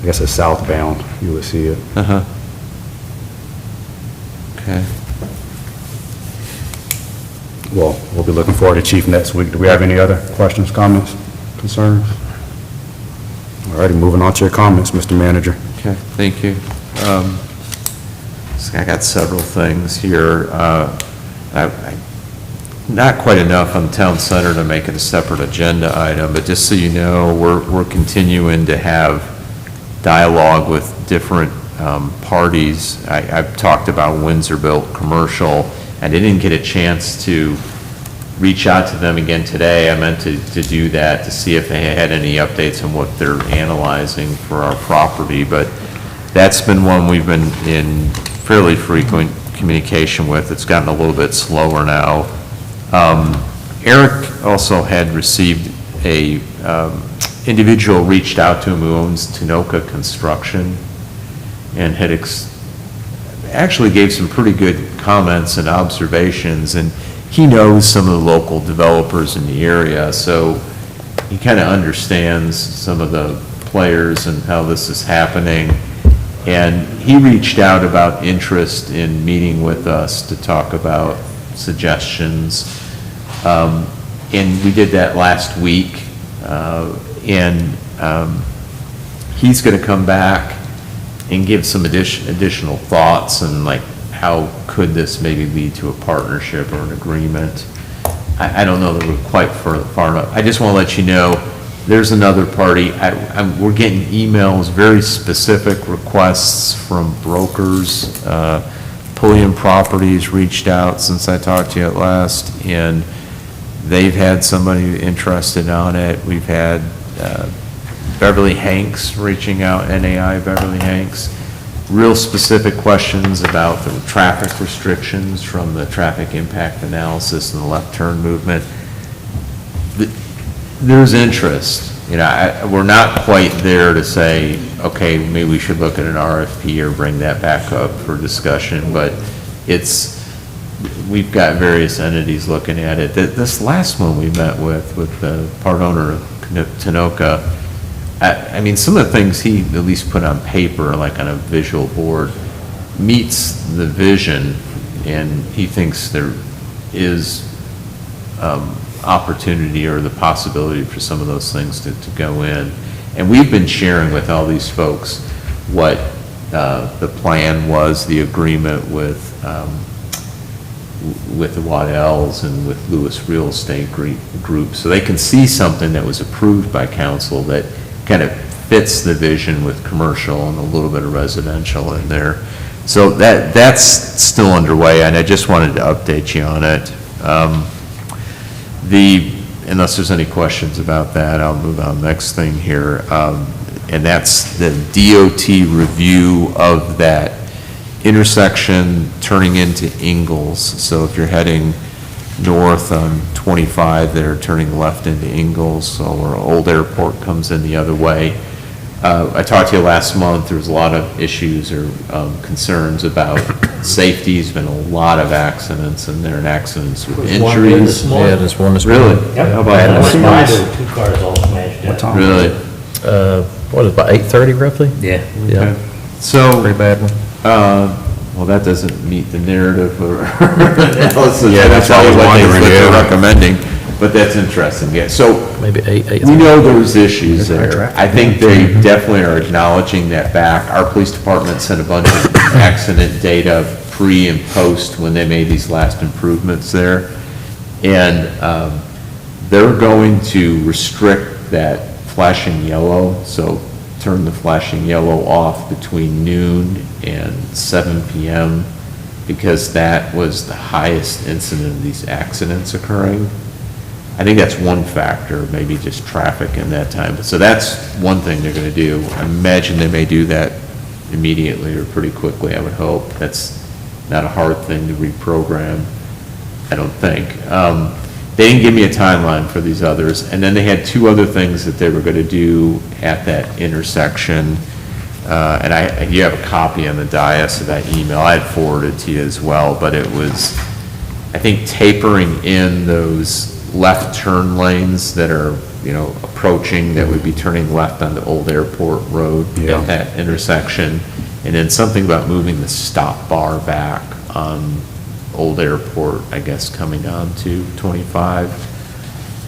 guess it's southbound, you would see it. Uh-huh. Okay. Well, we'll be looking forward to Chief next week. Do we have any other questions, comments, concerns? All righty, moving on to your comments, Mr. Manager. Okay, thank you. So I got several things here. Not quite enough on Town Center to make it a separate agenda item, but just so you know, we're continuing to have dialogue with different parties. I've talked about Windsor-built commercial, and I didn't get a chance to reach out to them again today. I meant to do that, to see if they had any updates on what they're analyzing for our property, but that's been one we've been in fairly frequent communication with. It's gotten a little bit slower now. Eric also had received a individual reached out to him who owns Tinoka Construction and had actually gave some pretty good comments and observations, and he knows some of the local developers in the area, so he kind of understands some of the players and how this is happening. And he reached out about interest in meeting with us to talk about suggestions. And we did that last week. He's going to come back and give some additional thoughts and like how could this maybe lead to a partnership or an agreement. I don't know that we're quite far enough. I just want to let you know, there's another party. We're getting emails, very specific requests from brokers. Pulliam Properties reached out since I talked to you at last, and they've had somebody interested on it. We've had Beverly Hanks reaching out, NAI Beverly Hanks, real specific questions about the traffic restrictions from the traffic impact analysis and the left turn movement. There's interest. You know, we're not quite there to say, okay, maybe we should look at an RFP or bring that back up for discussion, but we've got various entities looking at it. This last one we met with the part owner of Tinoka, I mean, some of the things he at least put on paper, like on a visual board, meets the vision, and he thinks there is opportunity or the possibility for some of those things to go in. And we've been sharing with all these folks what the plan was, the agreement with the Waddells and with Lewis Real Estate Group, so they can see something that was approved by council that kind of fits the vision with commercial and a little bit of residential in there. So that's still underway, and I just wanted to update you on it. Unless there's any questions about that, I'll move on to the next thing here. And that's the DOT review of that intersection turning into Ingalls. So if you're heading north on 25 there, turning left into Ingalls, so where Old Airport comes in the other way. I talked to you last month, there was a lot of issues or concerns about safety. There's been a lot of accidents in there, and accidents with injuries. Yeah, this one is. Really? Yep. How about What's that? mine? 2 cars all smashed up. time? Really? What is it, about 8:30 roughly? Yeah. Yeah, So, pretty bad one. well, that doesn't meet the narrative or. Yeah, that's what I was wondering, What they're yeah. recommending, but that's interesting, yeah. So, Maybe 8:30. we know there's issues there. I think they definitely are acknowledging that back. Our police department sent a bunch of accident data pre and post when they made these last improvements there. And they're going to restrict that flashing yellow, so turn the flashing yellow off between noon and 7 p.m. because that was the highest incident of these accidents occurring. I think that's one factor, maybe just traffic in that time. So that's one thing they're going to do. I imagine they may do that immediately or pretty quickly, I would hope. That's not a hard thing to reprogram, I don't think. They didn't give me a timeline for these others. And then they had 2 other things that they were going to do at that intersection. And you have a copy on the dais of that email. I had forwarded to you as well, but it was, I think, tapering in those left turn lanes that are, approaching, that would be turning left onto Old Airport Road at that intersection. And then something about moving the stop bar back on Old Airport, I guess, coming on to 25.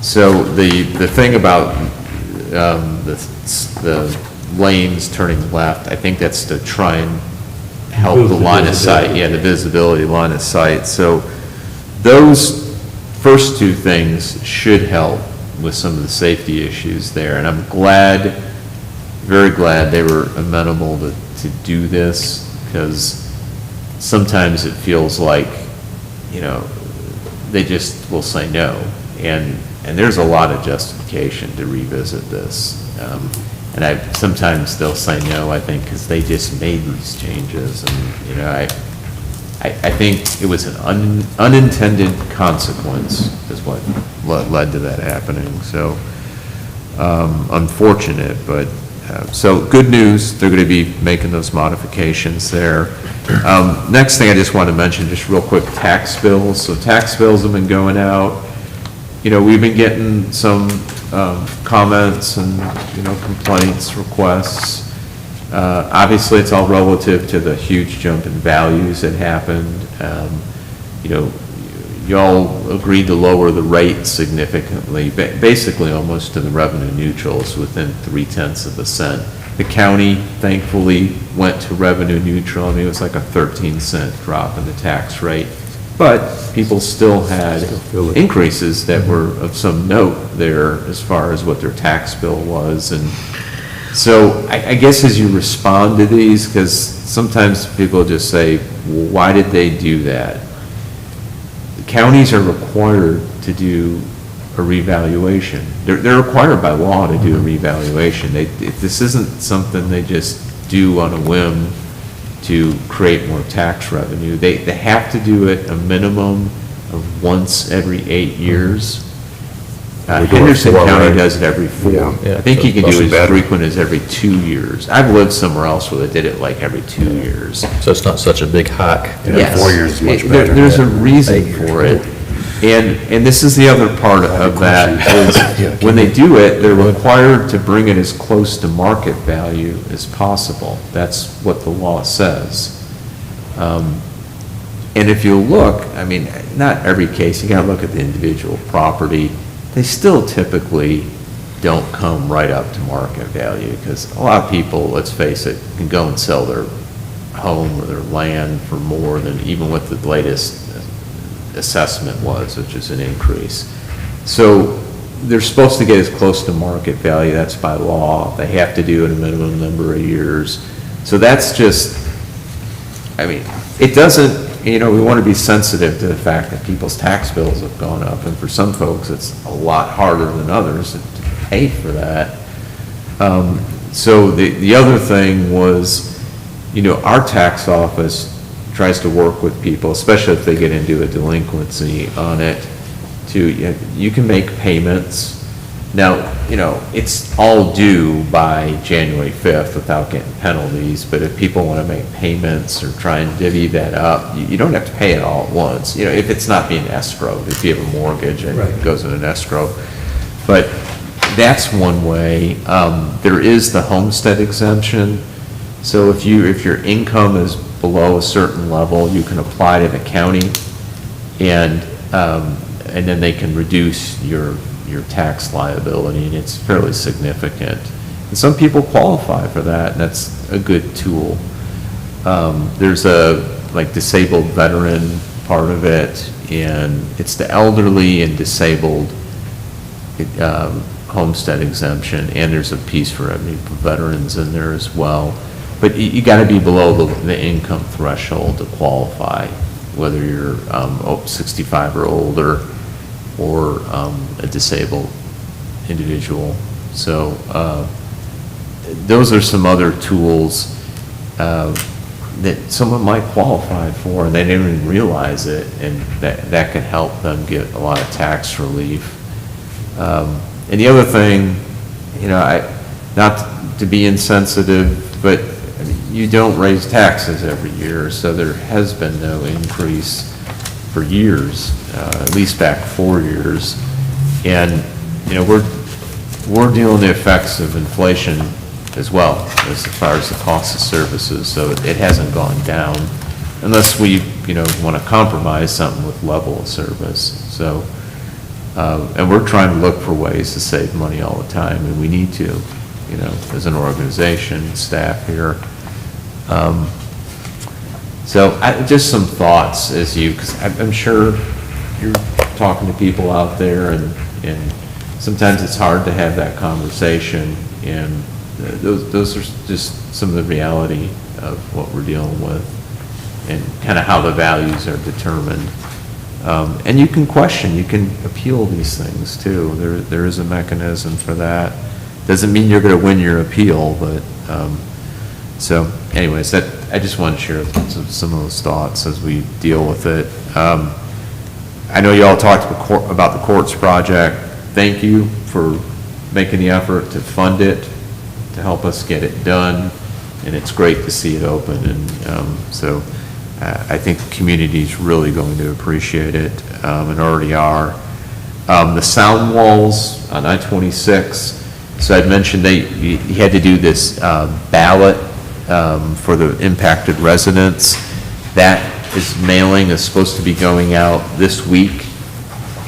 So the thing about the lanes turning left, I think that's to try and help Improve the the line of sight, visibility. the visibility, line of sight. So those first 2 things should help with some of the safety issues there. And I'm glad, very glad they were amenable to do this, because sometimes it feels like, they just will say no. And there's a lot of justification to revisit this. And sometimes they'll say no, I think, because they just made these changes. And, you know, I think it was an unintended consequence is what led to that happening. So, unfortunate, but, so good news, they're going to be making those modifications there. Next thing I just want to mention, just real quick, tax bills. So tax bills have been going out. You know, we've been getting some comments and, you know, complaints, requests. Obviously, it's all relative to the huge jump in values that happened. You know, y'all agreed to lower the rate significantly, basically almost to the revenue neutrals within 0.3 cents. The county thankfully went to revenue neutral. I mean, it was like a 13-cent drop in the tax rate. But people still had increases that were of some note there as far as what their tax bill was. And so I guess as you respond to these, because sometimes people just say, well, why did they do that? The counties are required to do a revaluation. They're required by law to do a revaluation. This isn't something they just do on a whim to create more tax revenue. They have to do it a minimum of once every 8 years. Henderson County does it every 4. Yeah. I think you can That's do it as better. frequent as every 2 years. I've lived somewhere else where they did it like every 2 years. So it's not such a big hike. Yes. 4 years is much There- better. There's a reason for it. And this is the other part of that, is when they do it, they're required to bring it as close to market value as possible. That's what the law says. And if you look, I mean, not every case, you gotta look at the individual property. They still typically don't come right up to market value, because a lot of people, let's face it, can go and sell their home or their land for more than even what the latest assessment was, which is an increase. So they're supposed to get as close to market value, that's by law. They have to do it a minimum number of years. So that's just, I mean, it doesn't, you know, we want to be sensitive to the fact that people's tax bills have gone up, and for some folks, it's a lot harder than others to pay for that. So the other thing was, you know, our tax office tries to work with people, especially if they get into a delinquency on it, you can make payments. Now, you know, it's all due by January 5th without getting penalties, but if people want to make payments or try and divvy that up, you don't have to pay it all at once. You know, if it's not being escrowed, if you have a mortgage and it goes in an escrow. But that's one way. There is the homestead exemption. So if your income is below a certain level, you can apply to the county, and then they can reduce your tax liability, and it's fairly significant. And some people qualify for that, and that's a good tool. There's a disabled veteran part of it, and it's the elderly and disabled homestead exemption, and there's a piece for veterans in there as well. But you got to be below the income threshold to qualify, whether you're 65 or older, or a disabled individual. So those are some other tools that someone might qualify for, and they didn't even realize it, and that could help them get a lot of tax relief. And the other thing, you know, not to be insensitive, but you don't raise taxes every year, so there has been no increase for years, at least back 4 years. And, you know, we're dealing the effects of inflation as well, as far as the cost of services, so it hasn't gone down, unless we, you know, want to compromise something with level of service. So, and we're trying to look for ways to save money all the time, and we need to, you know, as an organization, staff here. So just some thoughts as because I'm sure you're talking to people out there, and sometimes it's hard to have that conversation, and those are just some of the reality of what we're dealing with, and kind of how the values are determined. And you can question, you can appeal these things too. There is a mechanism for that. Doesn't mean you're going to win your appeal, but, so anyways, I just want to share some of those thoughts as we deal with it. I know you all talked about the courts project. Thank you for making the effort to fund it, to help us get it done, and it's great to see it open, and so I think the community's really going to appreciate it, and already are. The sound walls on I-26, so I'd mentioned you had to do this ballot for the impacted residents. That mailing is supposed to be going out this week,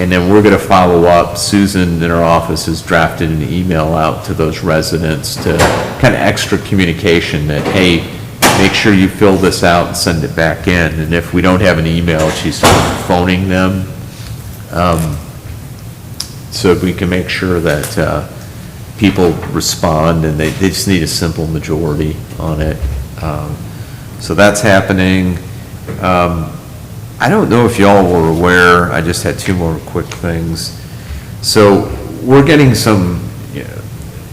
and then we're going to follow up. Susan in our office has drafted an email out to those residents to kind of extra communication that, hey, make sure you fill this out and send it back in. And if we don't have an email, she's phoning them, so we can make sure that people respond, and they just need a simple majority on it. So that's happening. I don't know if y'all were aware, I just had two more quick things. So we're getting some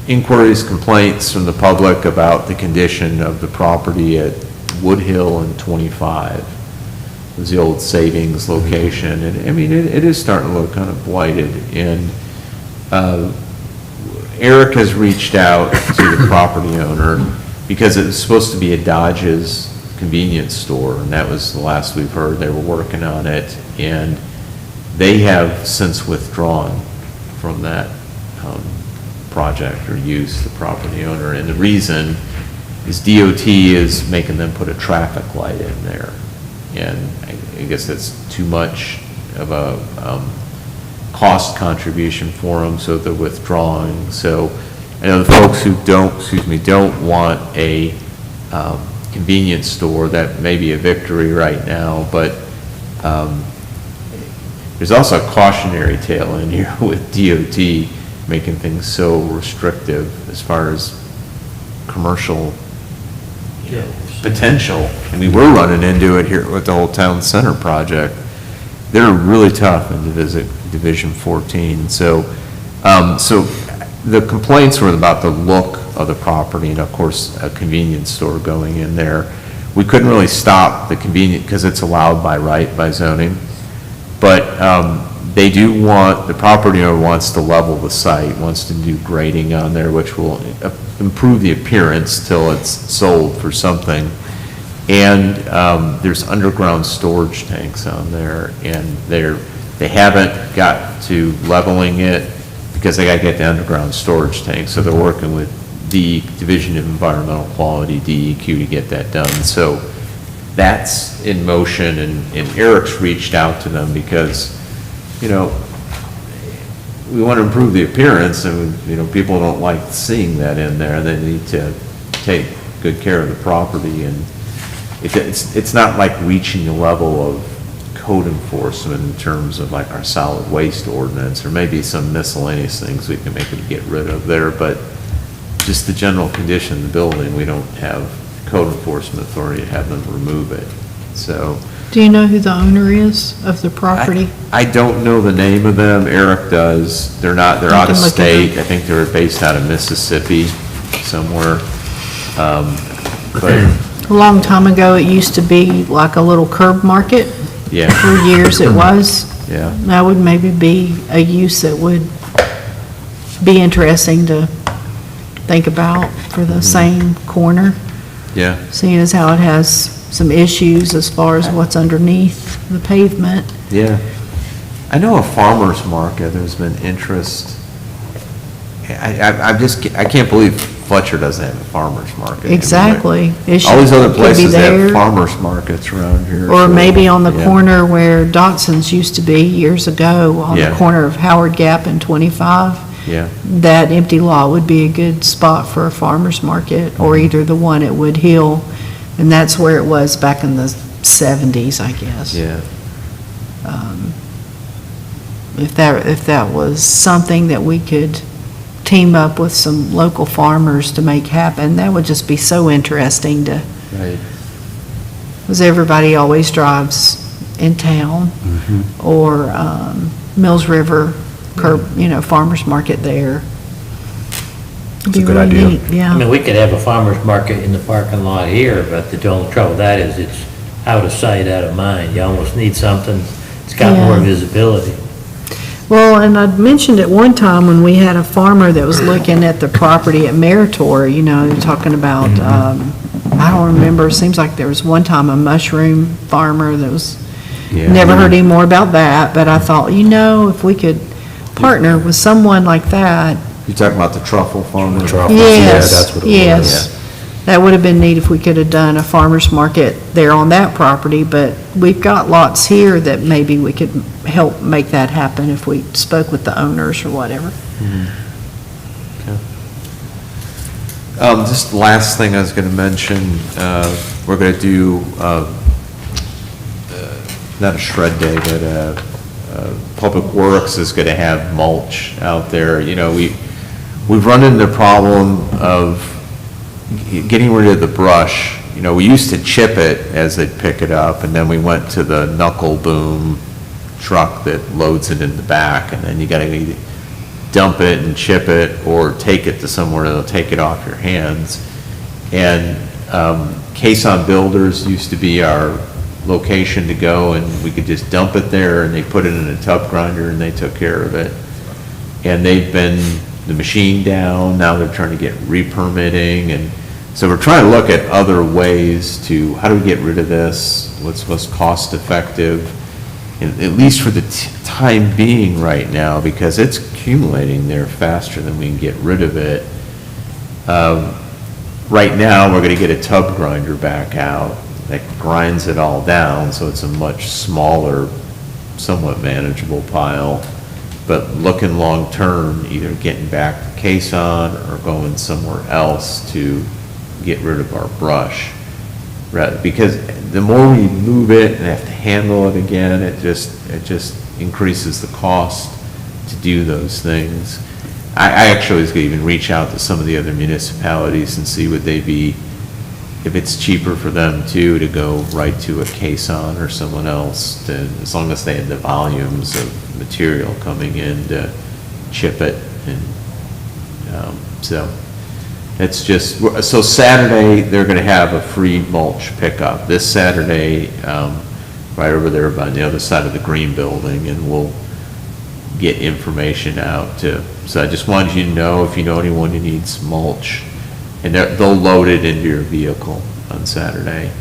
inquiries, complaints from the public about the condition of the property at Woodhill and 25. It was the old savings location, and I mean, it is starting to look kind of blighted. And Eric has reached out to the property owner because it was supposed to be a Dodge's convenience store, and that was the last we've heard. They were working on it, and they have since withdrawn from that project or use, the property owner. And the reason is DOT is making them put a traffic light in there, and I guess that's too much of a cost contribution for them, so they're withdrawing. So I know the folks who don't want a convenience store, that may be a victory right now, but there's also a cautionary tale in here with DOT making things so restrictive as far as commercial potential. I mean, we're running into it here with the whole town center project. They're really tough in Division 14. So, so the complaints were about the look of the property, and of course, a convenience store going in there. We couldn't really stop the convenience because it's allowed by right, by zoning. But they do want, the property owner wants to level the site, wants to do grading on there, which will improve the appearance till it's sold for something. And there's underground storage tanks on there, and they haven't got to leveling it because they got to get the underground storage tank. So they're working with the Division of Environmental Quality, DEQ, to get that done. So that's in motion, and Eric's reached out to them because, you know, we want to improve the appearance, and, you know, people don't like seeing that in there. They need to take good care of the property, and it's not like reaching the level of code enforcement in terms of like our solid waste ordinance, or maybe some miscellaneous things we can make it get rid of there, but just the general condition of the building, we don't have code enforcement authority to have them remove it. So Do you know who the owner is of the property? I don't know the name of them. Eric does. They're out of can look it state. up. I think they're based out of Mississippi somewhere. But A long time ago, it used to be like a little curb market. yeah, For years it was. yeah, That would maybe be a use that would be interesting to think about for the same corner, yeah. seeing as how it has some issues as far as what's underneath the pavement. Yeah. I know a farmer's market, there's been interest. I can't believe Fletcher doesn't have a farmer's market. I mean, Exactly. It all these should- other could be places have there. farmer's markets around here. Or so, maybe on the yeah. corner where Dotson's used to be years ago, on the Yeah. corner of Howard Gap and 25. Yeah, That empty lot would be a good spot for a farmer's market, or either the one at Wood Hill, and that's where it was back in the 70s, I guess. yeah. If that was something that we could team up with some local farmers to make happen, that would just be so interesting to, Right. because everybody always drives in town, or Mills River, farmer's market there. It's a good idea. I Yeah, mean, we could have a farmer's market in the parking lot here, but the only trouble with that is it's out of sight, out of mind. You almost need something that's got more Yeah. visibility. well, and I'd mentioned at one time when we had a farmer that was looking at the property at Meritor, talking about, I don't remember, it seems like there was one time a mushroom farmer that was, never heard any more about that, but I thought, if we could partner with someone like that. You're talking about the truffle farm? Truffles, yeah, that's Yes, what it was. yes. That would have been neat if we could have done a farmer's market there on that property, but we've got lots here that maybe we could help make that happen if we spoke with the owners or whatever. Just the last thing I was going to mention, we're going to do, not a shred day, but Public Works is going to have mulch out there. We've run into the problem of getting rid of the brush. We used to chip it as they'd pick it up, and then we went to the knuckle boom truck that loads it in the back, and then you gotta either dump it and chip it, or take it to somewhere that'll take it off your hands. And Caisson Builders used to be our location to go, and we could just dump it there, and they put it in a tub grinder, and they took care of it. And they've been the machine down, now they're trying to get re-permitting, and so we're trying to look at other ways to, how do we get rid of this, what's most cost effective, at least for the time being right now, because it's accumulating there faster than we can get rid of it. Right now, we're gonna get a tub grinder back out that grinds it all down, so it's a much smaller, somewhat manageable pile. But looking long-term, either getting back to Caisson or going somewhere else to get rid of our brush. Because the more we move it and have to handle it again, it just increases the cost to do those things. I actually was gonna even reach out to some of the other municipalities and see would they be, if it's cheaper for them too, to go right to a Caisson or someone else, as long as they had the volumes of material coming in to chip it. And so it's just, so Saturday, they're gonna have a free mulch pickup. This Saturday, right over there by the other side of the green building, and we'll get information out to, so I just wanted you to know, if you know anyone who needs mulch, and they'll load it into your vehicle on Saturday.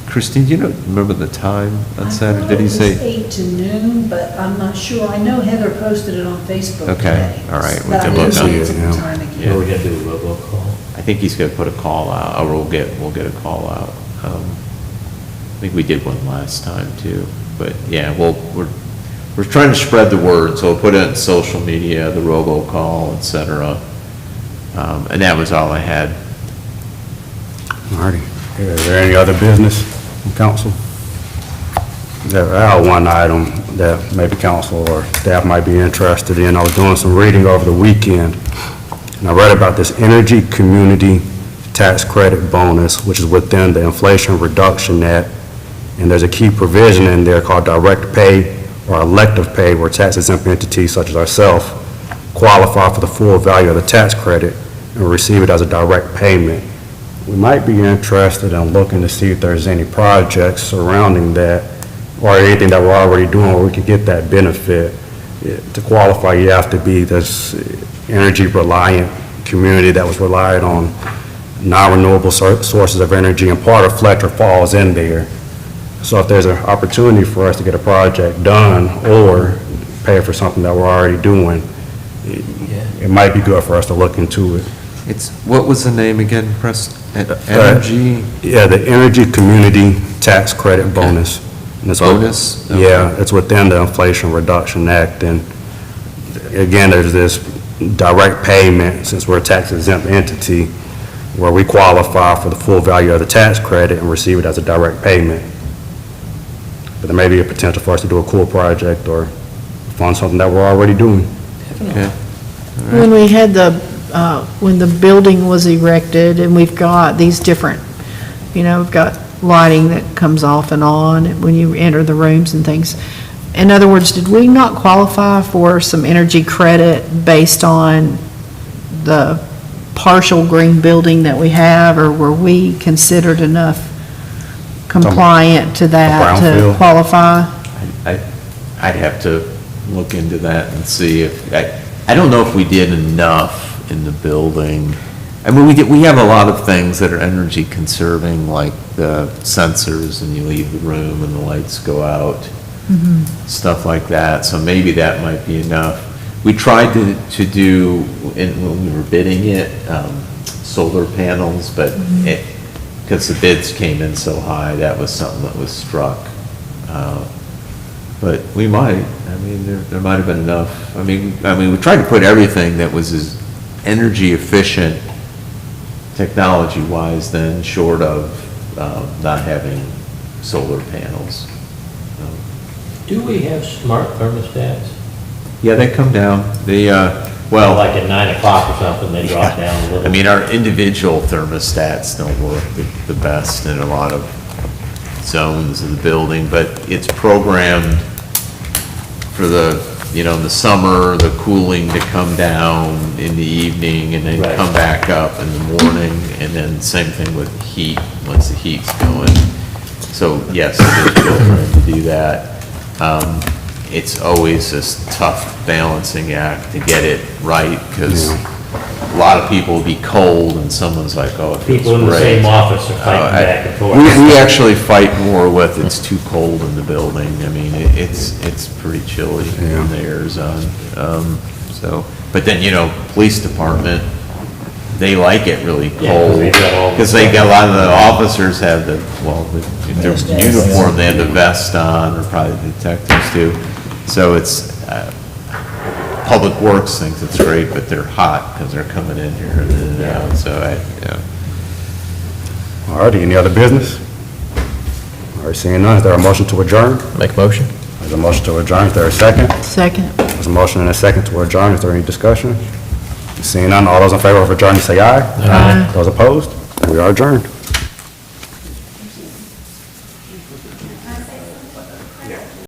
Christine, do you remember the time on Saturday? Did he say? I thought it was 8 to noon, but I'm not sure. I know Heather posted it on Facebook Okay, today. all right, we But I can didn't look see on it it, at the yeah. time again. Yeah. We're gonna do a robocall. I think he's gonna put a call out, or we'll get a call out. I think we did one last time too, but yeah, we're trying to spread the word, so we'll put it on social media, the robocall, et cetera. And that was all I had. All righty. Is there any other business from council? I have one item that maybe council or staff might be interested in. I was doing some reading over the weekend, and I read about this Energy Community Tax Credit Bonus, which is within the Inflation Reduction Act, and there's a key provision in there called direct pay or elective pay, where tax-exempt entities such as ourselves qualify for the full value of the tax credit and receive it as a direct payment. We might be interested in looking to see if there's any projects surrounding that or anything that we're already doing where we could get that benefit. To qualify, you have to be this energy-reliant community that was relied on non-renewable sources of energy, and part of Fletcher falls in there. So if there's an opportunity for us to get a project done or pay for something that we're already doing, it might be good for us to look into it. What was the name again, Press? Energy? Yeah, the Energy Community Tax Credit Bonus. And it's Bonus? Okay. Yeah, it's within the Inflation Reduction Act, and again, there's this direct payment, since we're a tax exempt entity, where we qualify for the full value of the tax credit and receive it as a direct payment. But there may be a potential for us to do a cool project or fund something that we're already doing. Okay. When we had when the building was erected, and we've got these different, we've got lighting that comes off and on when you enter the rooms and things. In other words, did we not qualify for some energy credit based on the partial green building that we have, or were we considered enough compliant to that to brownfield? qualify? I'd have to look into that and see if, I don't know if we did enough in the building. I mean, we have a lot of things that are energy conserving, like the sensors, and you leave the room and the lights go out, stuff like that, so maybe that might be enough. We tried to do, when we were bidding it, solar panels, but because the bids came in so high, that was something that was struck. But we might, I mean, there might have been enough. I mean, we tried to put everything that was as energy efficient technology-wise then, short of not having solar panels. Do we have smart thermostats? Yeah, they come down. They, well, Like at 9 o'clock or something, they drop down a little? I mean, our individual thermostats don't work the best in a lot of zones of the building, but it's programmed for the, in the summer, the cooling to come down in the evening and then Right. come back up in the morning, and then same thing with heat, once the heat's going. So yes, it is programmed to do that. It's always this tough balancing act to get it right, because a lot of people will be cold and someone's like, oh, it feels great. People in the same office are fighting back and forth. We actually fight more with it's too cold in the building. I mean, it's pretty chilly in the air zone. So, but then, police department, they like it really Yeah, cold. they got all the Because they stuff. got, a lot of the officers have if they're uniform, they have the vest on, or probably the detectives too. So it's, Public Works thinks it's great, but they're hot because they're coming in here and in and out, so All righty, any other business? All right, seeing none, is there a motion to adjourn? Make a motion? There's a motion to adjourn, is there a second? Second. There's a motion and a second to adjourn, is there any discussion? Seeing none, all those in favor of adjourning say aye. Aye. Those opposed? We are adjourned.